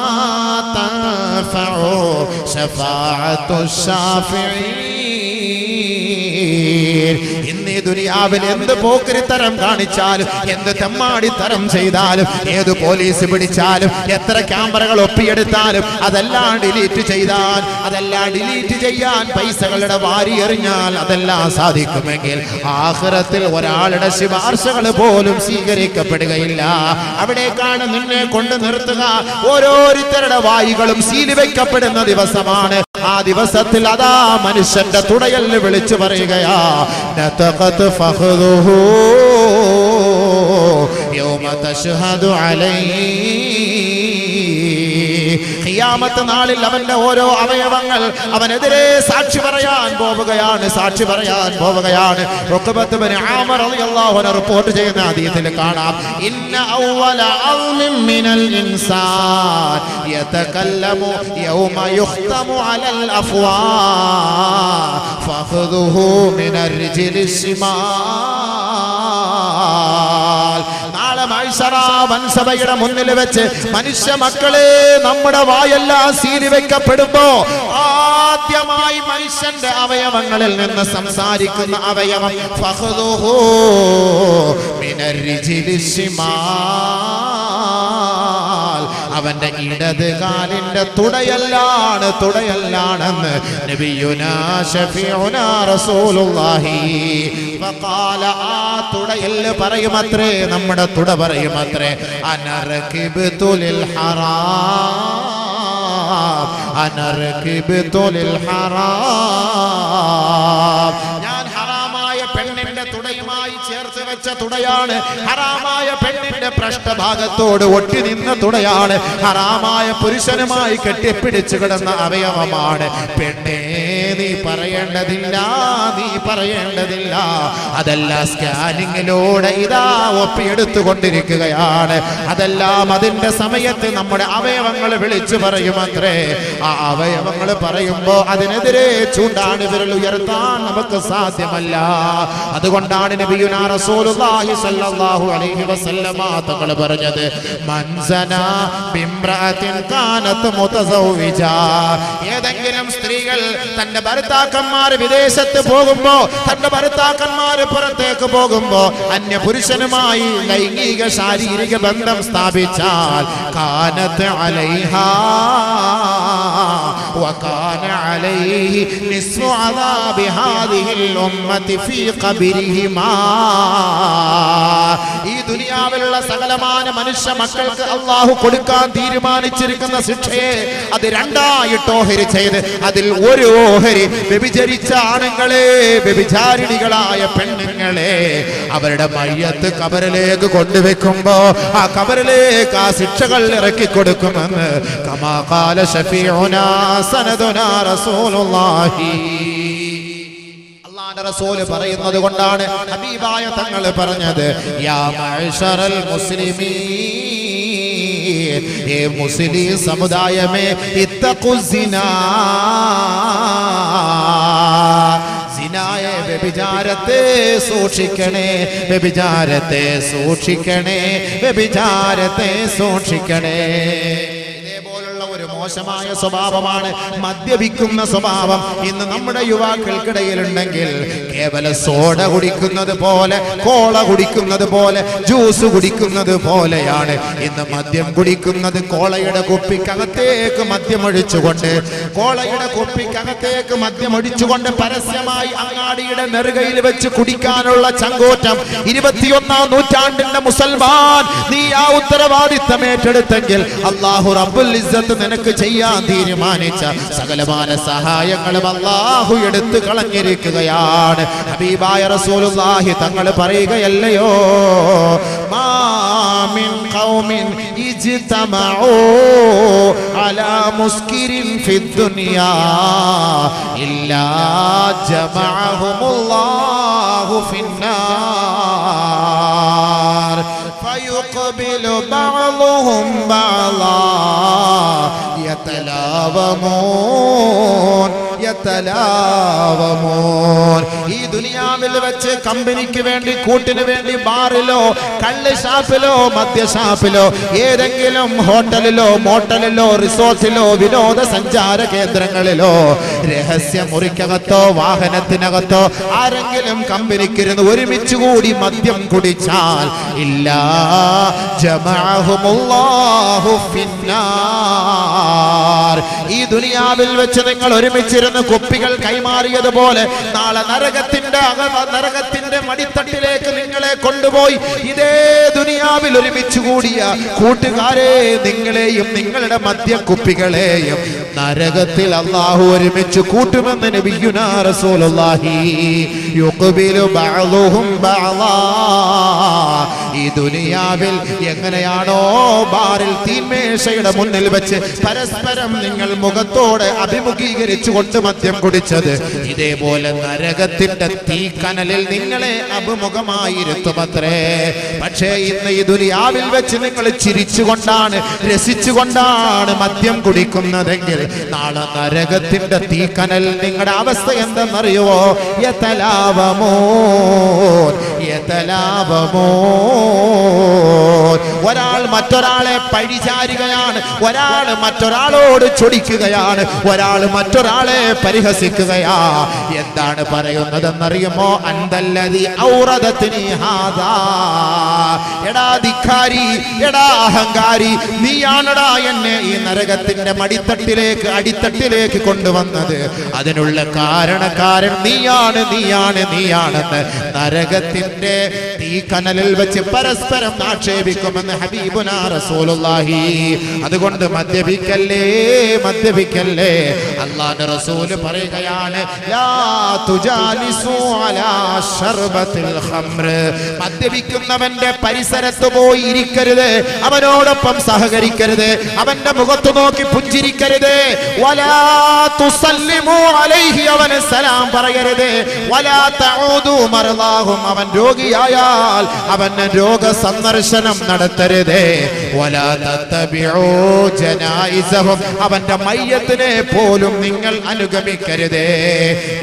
തൻഫഉ ശഫാഅത്തു ശാഫിഈൻ. ഇന്ന് ഈ ദുനിയാവിൽ എന്ത് പോക്കരിത്തരം കാണിച്ചാലും, എന്ത് തെമ്മാടിത്തരം ചെയ്താലും, ഏത് പോലീസ് പിടിച്ചാലും, എത്ര ക്യാമറകൾ ഒപ്പിയെടുത്താലും, അതെല്ലാം ഡിലീറ്റ് ചെയ്താൽ, അതെല്ലാം ഡിലീറ്റ് ചെയ്യാൻ പൈസകളുടെ വാരി എറിഞ്ഞാൽ അതെല്ലാം സാധിക്കുമെങ്കിൽ ആഖിറത്തിൽ ഒരാളുടെ ശുപാർശകൾ പോലും സ്വീകരിക്കപ്പെടുകയില്ല. അവിടേക്കാണ് നിന്നെ കൊണ്ട് നിർത്തുക. ഓരോരുത്തരുടെ വായികളും സീല് വെക്കപ്പെടുന്ന ദിവസമാണ്. ആ ദിവസത്തിൽ അതാ മനുഷ്യന്റെ തുടയൽ വിളിച്ചു പറയുകയാ, നതഖത് ഫഖദുഹു യൗമ തശ്ഹദു അലൈഹി. ഖിയാമത്ത് നാളിൽ അവന്റെ ഓരോ അവയവങ്ങൾ അവനെതിരെ സാക്ഷി പറയാൻ പോവുകയാണ്, സാക്ഷി പറയാൻ പോവുകയാണ്. ഉഖബത്ത് ബിൻ ആമിർ റളിയല്ലാഹു അൻഹു റിപ്പോർട്ട് ചെയ്യുന്ന ഹദീസിൽ കാണാം, ഇന്ന അവ്വല അൽമിൻ മിനൽ ഇൻസാൻ യതകല്ലമു യൗമ യുഖ്തമു അലൽ അഫ്വാ ഫഖദുഹു മിനർ റിജ്ലിസ് ശിമാൽ. നാളെ മഹ്ശറ വൻസഭയുടെ മുന്നിൽ വെച്ച് മനുഷ്യ മക്കളെ നമ്മുടെ വായെല്ലാം സീലി വെക്കപ്പെടുമ്പോ ആദ്യമായി മനുഷ്യന്റെ അവയവങ്ങളിൽ നിന്ന് സംസാരിക്കുന്ന അവയവം ഫഖദുഹു മിനർ റിജ്ലിസ് ശിമാൽ, അവന്റെ ഇടത് കാലിന്റെ തുടയല്ലാണ്, തുടയല്ലാണെന്ന് നബിയുനാ ശഫീഉനാ റസൂലുള്ളാഹി ഫഖാല. ആ തുടയൽ പറയുമത്രേ, നമ്മുടെ തുട പറയുമത്രേ, അനർകിബ്തു ലിൽ ഹറാം, അനർകിബ്തു ലിൽ ഹറാം. ഞാൻ ഹറാമായ പെണ്ണിന്റെ തുടയുമായി ചേർത്ത് വെച്ച തുടയാണ്, ഹറാമായ പെണ്ണിന്റെ പൃഷ്ഠഭാഗത്തോട് ഒട്ടി നിന്ന തുടയാണ്, ഹറാമായ പുരുഷനുമായി കെട്ടിപ്പിടിച്ചു കിടന്ന അവയവമാണ്. പെണ്ണേ നീ പറയേണ്ടതില്ല, നീ പറയേണ്ടതില്ല, അതെല്ലാം സ്കാനിങ്ങിലൂടെ ഇതാ ഒപ്പിയെടുത്തുകൊണ്ടിരിക്കുകയാണ്. അതെല്ലാം അതിന്റെ സമയത്ത് നമ്മുടെ അവയവങ്ങൾ വിളിച്ചു പറയുമത്രേ. ആ അവയവങ്ങൾ പറയുമ്പോ അതിനെതിരെ ചൂണ്ടാണ് വിരൽ ഉയർത്താൻ നമുക്ക് സാധ്യമല്ല. അതുകൊണ്ടാണ് നബിയുനാ റസൂലുള്ളാഹി സ്വല്ലല്ലാഹു അലൈഹി വസല്ലമ തങ്ങൾ പറഞ്ഞത്, മൻ സനാ ബിംറഅത്തിൻ കാനത് മുതസവ്വിജ. ഏതെങ്കിലും സ്ത്രീകൾ തന്റെ ഭർത്താക്കന്മാർ വിദേശത്ത് പോകുമ്പോ, തന്റെ ഭർത്താക്കന്മാർ പുറത്തേക്ക് പോകുമ്പോ അന്യ പുരുഷനുമായി ലൈംഗിക ശാരീരിക ബന്ധം സ്ഥാപിച്ചാൽ കാനത് അലൈഹാ വകാന അലൈഹി നിസ്ഫു അദാബി ഹാദിഹിൽ ഉമ്മത്തി ഫീ ഖബരിഹിമാ. ഈ ദുനിയാവിലുള്ള സകലമാന മനുഷ്യ മക്കൾക്ക് അല്ലാഹു കൊടുക്കാൻ തീരുമാനിച്ചിരിക്കുന്ന ശിക്ഷയെ അത് രണ്ടായിട്ട് ഓഹരി ചെയ്ത്, അതിൽ ഒരു ഓഹരി വ്യഭിചരിച്ച ആണുങ്ങളെ, വ്യഭിചാരിണികളായ പെണ്ണുങ്ങളെ അവരുടെ മയ്യത്ത് കബറിലേക്ക് കൊണ്ടുവെക്കുമ്പോ ആ കബറിലേക്ക് ആ ശിക്ഷകൾ ഇറക്കി കൊടുക്കുമെന്ന് കമാ ഖാല ശഫീഉനാ സനദുനാ റസൂലുള്ളാഹി. അല്ലാഹുവിന്റെ റസൂൽ പറയുന്നത് കൊണ്ടാണ് ഹബീബായ തങ്ങൾ പറഞ്ഞത്, യാ മഅ്ശറൽ മുസ്ലിമീൻ, ഏ മുസ്ലിം സമുദായമേ, ഇത്തഖുസിനാ, സിനായ വ്യഭിചാരത്തെ സൂക്ഷിക്കണേ, വ്യഭിചാരത്തെ സൂക്ഷിക്കണേ, വ്യഭിചാരത്തെ സൂക്ഷിക്കണേ. ഒരു മോശമായ സ്വഭാവമാണ് മദ്യപിക്കുന്ന സ്വഭാവം ഇന്ന് നമ്മുടെ യുവാക്കൾക്കിടയിലുണ്ടെങ്കിൽ. കേവല സോഡ കുടിക്കുന്നത് പോലെ, കോള കുടിക്കുന്നത് പോലെ, ജ്യൂസ് കുടിക്കുന്നത് പോലെയാണ് ഇന്ന് മദ്യം കുടിക്കുന്നത്. കോളയുടെ കുപ്പിക്കകത്തേക്ക് മദ്യമൊഴിച്ചുകൊണ്ട്, കോളയുടെ കുപ്പിക്കകത്തേക്ക് മദ്യമൊഴിച്ചുകൊണ്ട് പരസ്യമായി അങ്ങാടിയുടെ നെറുകയിൽ വെച്ച് കുടിക്കാനുള്ള ചങ്കോറ്റം 21ാം നൂറ്റാണ്ടിന്റെ മുസൽമാൻ നീ ആ ഉത്തരവാദിത്തം ഏറ്റെടുത്തെങ്കിൽ അല്ലാഹു റബ്ബുൽ ഇസ്സത്ത് നിനക്ക് ചെയ്യാൻ തീരുമാനിച്ച സകലമാന സഹായങ്ങളും അല്ലാഹു എടുത്തു കളഞ്ഞിരിക്കുകയാണ്. ഹബീബായ റസൂലുള്ളാഹി തങ്ങൾ പറയുകയല്ലയോ, മാ മിൻ ഖൗമിൻ ഇജ്തമഉ അലാ മുസ്കിരിൻ ഫിദ് ദുനിയാ ഇല്ലാ ജമഅഹുമുല്ലാഹു ഫിന്നാർ فيقبل بعضهم بعضا يتلاومون യതലാവമൂൻ. ഈ ദുനിയാവിൽ വെച്ച് കമ്പനിക്ക് വേണ്ടി, കൂട്ടിന് വേണ്ടി ബാറിലോ കള്ള് ഷാപ്പിലോ മദ്യഷാപ്പിലോ ഏതെങ്കിലും ഹോട്ടലിലോ മോട്ടലിലോ റിസോർട്ടിലോ വിനോദസഞ്ചാര കേന്ദ്രങ്ങളിലോ രഹസ്യ മുറിക്കകത്തോ വാഹനത്തിനകത്തോ ആരെങ്കിലും കമ്പനിക്കിരുന്ന് ഒരുമിച്ച് കൂടി മദ്യം കുടിച്ചാൽ ഇല്ലാ ജമഅഹുമുല്ലാഹു ഫിന്നാർ. ഈ ദുനിയാവിൽ വെച്ച് നിങ്ങൾ ഒരുമിച്ചിരുന്ന് കുപ്പികൾ കൈമാറിയതുപോലെ നാളെ നരകത്തിന്റെ മടിത്തട്ടിലേക്ക് നിങ്ങളെ കൊണ്ടുപോയി ഇതേ ദുനിയാവിൽ ഒരുമിച്ച് കൂടിയ കൂട്ടുകാരെ നിങ്ങളെയും നിങ്ങളുടെ മദ്യക്കുപ്പികളെയും നരകത്തിൽ അല്ലാഹു ഒരുമിച്ച് കൂട്ടുമെന്ന് നബിയുനാ റസൂലുള്ളാഹി. യുഖ്ബിലു ബഅദുഹും ബഅദാ. ഈ ദുനിയാവിൽ എങ്ങനെയാണോ ബാറിൽ തീന്മേശയുടെ മുന്നിൽ വെച്ച് പരസ്പരം നിങ്ങൾ മുഖത്തോടെ അഭിമുഖീകരിച്ചു കൊണ്ട് മദ്യം കുടിച്ചത്, ഇതേപോലെ നരകത്തിന്റെ തീക്കനലിൽ നിങ്ങളെ അഭിമുഖമായിരുത്തുമത്രേ. പക്ഷേ ഇന്ന് ഈ ദുനിയാവിൽ വെച്ച് നിങ്ങൾ ചിരിച്ചുകൊണ്ടാണ് രസിച്ചുകൊണ്ടാണ് മദ്യം കുടിക്കുന്നതെങ്കിൽ നാളെ നരകത്തിന്റെ തീക്കനൽ നിങ്ങളുടെ അവസ്ഥ എന്തെന്നറിയുവോ? ഒരാൾ മറ്റൊരാളെ പഴിചാരുകയാണ്, ഒരാൾ മറ്റൊരാളോട് ചൊടിക്കുകയാണ്, ഒരാൾ മറ്റൊരാളെ പരിഹസിക്കുകയാ. എന്താണ് പറയുന്നതെന്നറിയുമോ? അന്തല്ലദി ഔറദത്നി ഹാദാ. എടാ ധിക്കാരി, എടാ അഹങ്കാരി, നീയാണടാ എന്നെ ഈ നരകത്തിന്റെ മടിത്തട്ടിലേക്ക് അടിത്തട്ടിലേക്ക് കൊണ്ടുവന്നത്. അതിനുള്ള കാരണക്കാരൻ നീയാണെന്ന് നരകത്തിന്റെ തീക്കനലിൽ വെച്ച് പരസ്പരം ആക്ഷേപിക്കുമെന്ന് ഹബീബുനാ റസൂലുള്ളാഹി. അതുകൊണ്ട് മദ്യപിക്കല്ലേ. അല്ലാഹുവിന്റെ റസൂല് പറയുകയാണ്, ലാ തുജാലിസു അലാ ശർബത്തിൽ ഖംർ. മദ്യപിക്കുന്നവന്റെ പരിസരത്ത് പോയി ഇരിക്കരുത്, അവനോടൊപ്പം സഹകരിക്കരുത്, അവന്റെ മുഖത്ത് നോക്കി പുഞ്ചിരിക്കരുത്. വലാ തുസല്ലിമു അലൈഹി, അവന് സലാം പറയരുത്. വലാ തഊദു മർദാഹും, അവൻ രോഗിയായാൽ അവന് രോഗ സന്ദർശനം നടത്തരുത്. വലാ തതബിഉ ജനായിസഹും, അവന്റെ മയ്യത്തിനെ പോലും നിങ്ങൾ അനുഗമിക്കരുത്.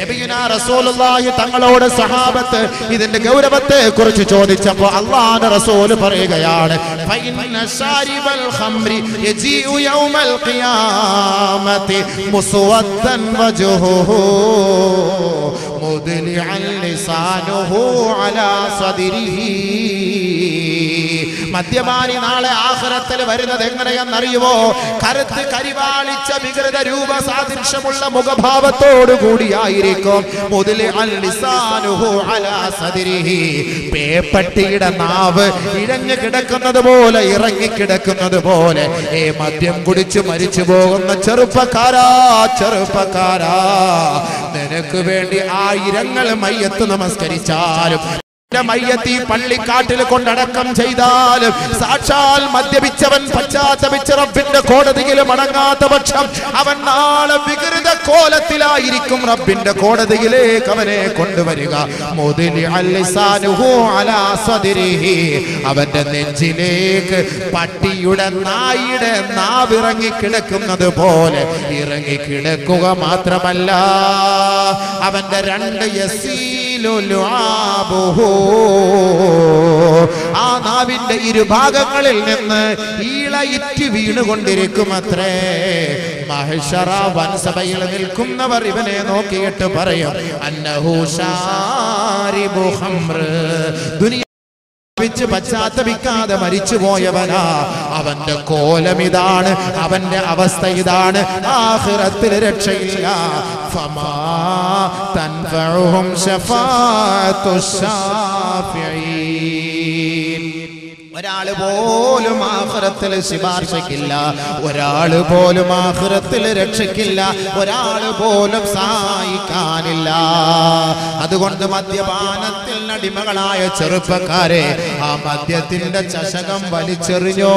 നബിയുനാ റസൂലുള്ളാഹി തങ്ങളോട് സഹാബത്ത് ഇതിന്റെ ഗൗരവത്തെ കുറിച്ച് ചോദിച്ചപ്പോൾ അല്ലാഹുവിന്റെ റസൂൽ പറയുകയാണ്, ഫഇന്ന ശാരിബൽ ഖംറി യജീഉ യൗമൽ ഖിയാമത്തി മുസ്വദ്ദൻ വജ്ഹുഹു മുദ്ലിഅൻ ലിസാനുഹു അലാ സദ്രിഹി. മദ്യപാനി നാളെ ആഖിറത്തിൽ വരുന്നത് എങ്ങനെയെന്നറിയുമോ? കറുത്ത് കരിവാളിച്ച വികൃത രൂപസാദൃശ്യമുള്ള മുഖഭാവത്തോടു കൂടിയായിരിക്കും. മുദ്ലിഅൻ ലിസാനുഹു അലാ സദ്രിഹി. പേപ്പട്ടിയുടെ നാവ് ഇഴഞ്ഞു കിടക്കുന്നത് പോലെ, ഇറങ്ങിക്കിടക്കുന്നത് പോലെ മദ്യം കുടിച്ച് മരിച്ചു പോകുന്ന ചെറുപ്പക്കാരാ, നിനക്ക് വേണ്ടി 1000 മയ്യത്ത് നമസ്കരിച്ചാലും മയ്യത്തി പള്ളിക്കാട്ടിൽ കൊണ്ടടക്കം ചെയ്താലും സാക്ഷാൽ മദ്യപിച്ചവൻ പശ്ചാത്തപിച്ച് റബ്ബിന്റെ കോടതിയിൽ മടങ്ങാത്ത പക്ഷം അവൻ നാളെ വികൃത കോലത്തിലായിരിക്കും റബ്ബിന്റെ കോടതിയിലേക്ക് അവനെ കൊണ്ടുവരിക. അവന്റെ നെഞ്ചിലേക്ക് പട്ടിയുടെ നായുടെ നാവിറങ്ങി കിടക്കുന്നത് പോലെ ഇറങ്ങിക്കിടക്കുക മാത്രമല്ല, അവന്റെ 2 ആ നാവിന്റെ ഇരുഭാഗങ്ങളിൽ നിന്ന് ഈളയിറ്റ് വീണുകൊണ്ടിരിക്കുമത്രേ. മഹ്ശറ വൻസഭയിൽ നിൽക്കുന്നവർ ഇവനെ നോക്കിയിട്ട് പറയും, അന്നഹു ശാരിബു ഖംർ. ദുനിയ പശ്ചാത്തപിക്കാതെ മരിച്ചുപോയവനാ. അവന്റെ കോലം ഇതാണ്, അവന്റെ അവസ്ഥ ഇതാണ്. ആഖിറത്തിൽ രക്ഷയില്ല. ഫമാ തൻഫഉഹും ശഫാഅത്തു ശാഫിഈൻ. ഒരാള് പോലും ആഖിറത്തിൽ ശുപാർശയ്ക്കില്ല, ഒരാള് പോലും ആഖിറത്തിൽ രക്ഷയ്ക്കില്ല, ഒരാള് പോലും സഹായിക്കാനില്ല. അതുകൊണ്ട് മദ്യപാനത്തിൽ അടിമകളായ ചെറുപ്പക്കാരെ, ആ മദ്യത്തിന്റെ ചഷകം വലിച്ചെറിഞ്ഞോ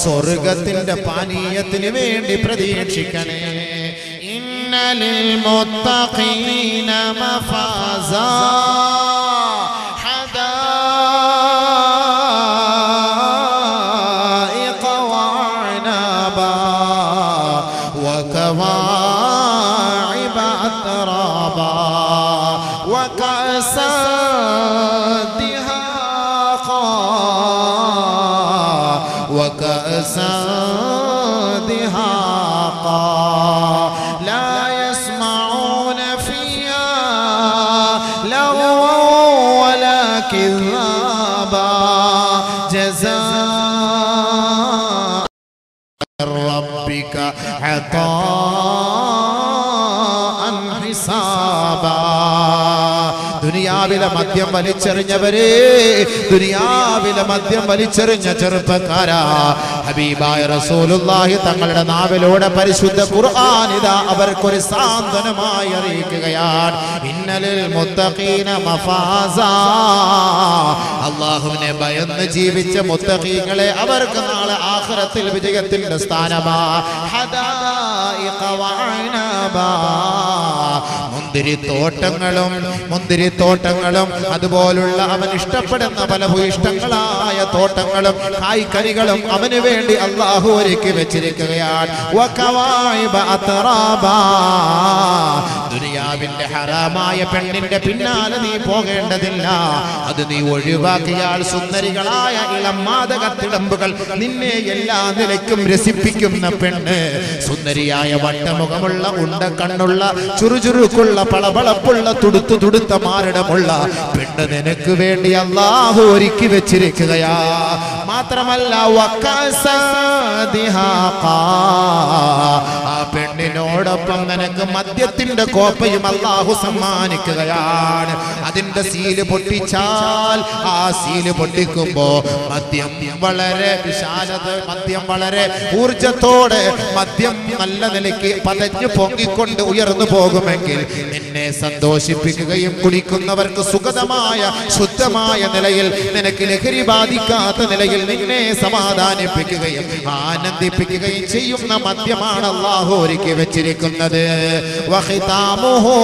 സ്വർഗത്തിന്റെ പാനീയത്തിന് വേണ്ടി പ്രതീക്ഷിക്കണേ. ഇന്നലിൽ മുത്തഖീന മഫാസാ وكأسا دهاقا لا يسمعون فيها لغوا ولا كذابا جزاء ربك عطاء حسابا ദുനിയാവിലെ മദ്യം വലിച്ചെറിഞ്ഞവരെ, ദുനിയാവിലെ മദ്യം വലിച്ചെറിഞ്ഞ ചെറുപ്പക്കാരാ, ഹബീബായ റസൂലുള്ളാഹി തങ്ങളുടെ നാവിലൂടെ പരിശുദ്ധ ഖുർആൻ ഇതാ അവർക്കൊരു സാന്ത്വനമായി അറിയിക്കുകയാണ്. ഇന്നലിൽ മുത്തഖീന മഫാസാ, അല്ലാഹുവിനെ ഭയന്ന് ജീവിച്ച മുത്തഖീങ്ങളെ അവർക്ക് നാളെ ആഖിറത്തിൽ വിജയത്തിന്റെ സ്ഥാനമാ. ഹദായിഖ വഅനബാ, മുന്തിരിത്തോട്ടങ്ങളും അതുപോലുള്ള അവൻ ഇഷ്ടപ്പെടുന്ന പല ഭൂയിഷ്ടങ്ങളായ തോട്ടങ്ങളും കായ്ക്കനികളും അവന് വേണ്ടി അല്ലാഹു ഒരുക്കി വെച്ചിരിക്കുകയാണ്. വകവാഇബ അത്റാബാ, ദുനിയാവിന്റെ ഹറാമായ പെണ്ണിന്റെ പിന്നാലെ നീ പോകേണ്ടതില്ല, അത് നീ ഒഴിവാക്കിയാൽ സുന്ദരികളായ ഇളം മാദകത്തിടമ്പുകൾ നിന്നെ എല്ലാ നിലയ്ക്കും രസിപ്പിക്കുന്ന പെണ്ണ്, സുന്ദരിയായ വട്ടമുഖമുള്ള ഉണ്ടക്കണ്ണുള്ള ചുറുചുറുക്കുള്ള പളപളപ്പുള്ള തുടുത്ത മാരടമുള്ള പെണ്ണ് നിനക്ക് വേണ്ടി അല്ലാഹു ഒരുക്കി വെച്ചിരിക്കുകയാ. മാത്രമല്ല ആ പെണ്ണിനോടൊപ്പം നിനക്ക് മദ്യത്തിന്റെ കോപ്പയും അല്ലാഹു സമ്മാനിക്കുകയാണ്. അതിന്റെ സീല് പൊട്ടിച്ചാൽ, ആ സീല് പൊട്ടിക്കുമ്പോ മദ്യം വളരെ വിശാലത, മദ്യം വളരെ ഊർജത്തോടെ, മദ്യം നല്ല നിലയ്ക്ക് പതഞ്ഞു പൊങ്ങിക്കൊണ്ട് ഉയർന്നു പോകുമെങ്കിൽ നിന്നെ സന്തോഷിപ്പിക്കുകയും കുടിക്കുന്നവർക്ക് സുഗതമായ ശുദ്ധമായ നിലയിൽ, നിനക്ക് ലഹരി ബാധിക്കാത്ത നിലയിൽ നിന്നെ സമാധാനിപ്പിക്കുകയും ആനന്ദിപ്പിക്കുകയും ചെയ്യുന്ന മദ്യമാണ് അല്ലാഹു ഒരുക്കി വെച്ചിരിക്കുന്നത്. വഖിതാമുഹു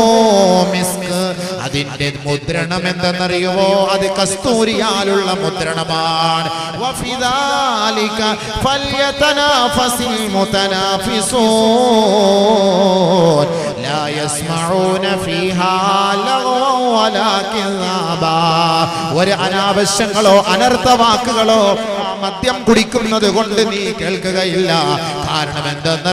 മിസ്ക്, അതിന്റെ മുദ്രണം എന്തെന്നറിയുമോ? അത് കസ്തൂരിയാലുള്ള മുദ്രണമാണ്. വഫിദാലിക ഫൽയതനാഫസിൽ മുതനാഫിസൂൻ ലാ യസ്മഊന ഫീഹാ ലഗ്വൻ വലാ കിസാബാ, ഒരു അനാവശ്യങ്ങളോ അനർത്ഥവാക്കുകളോ മദ്യം കുടിക്കുന്നത് കൊണ്ട് നീ കേൾക്കുകയില്ല. കാരണം എന്തെന്ന്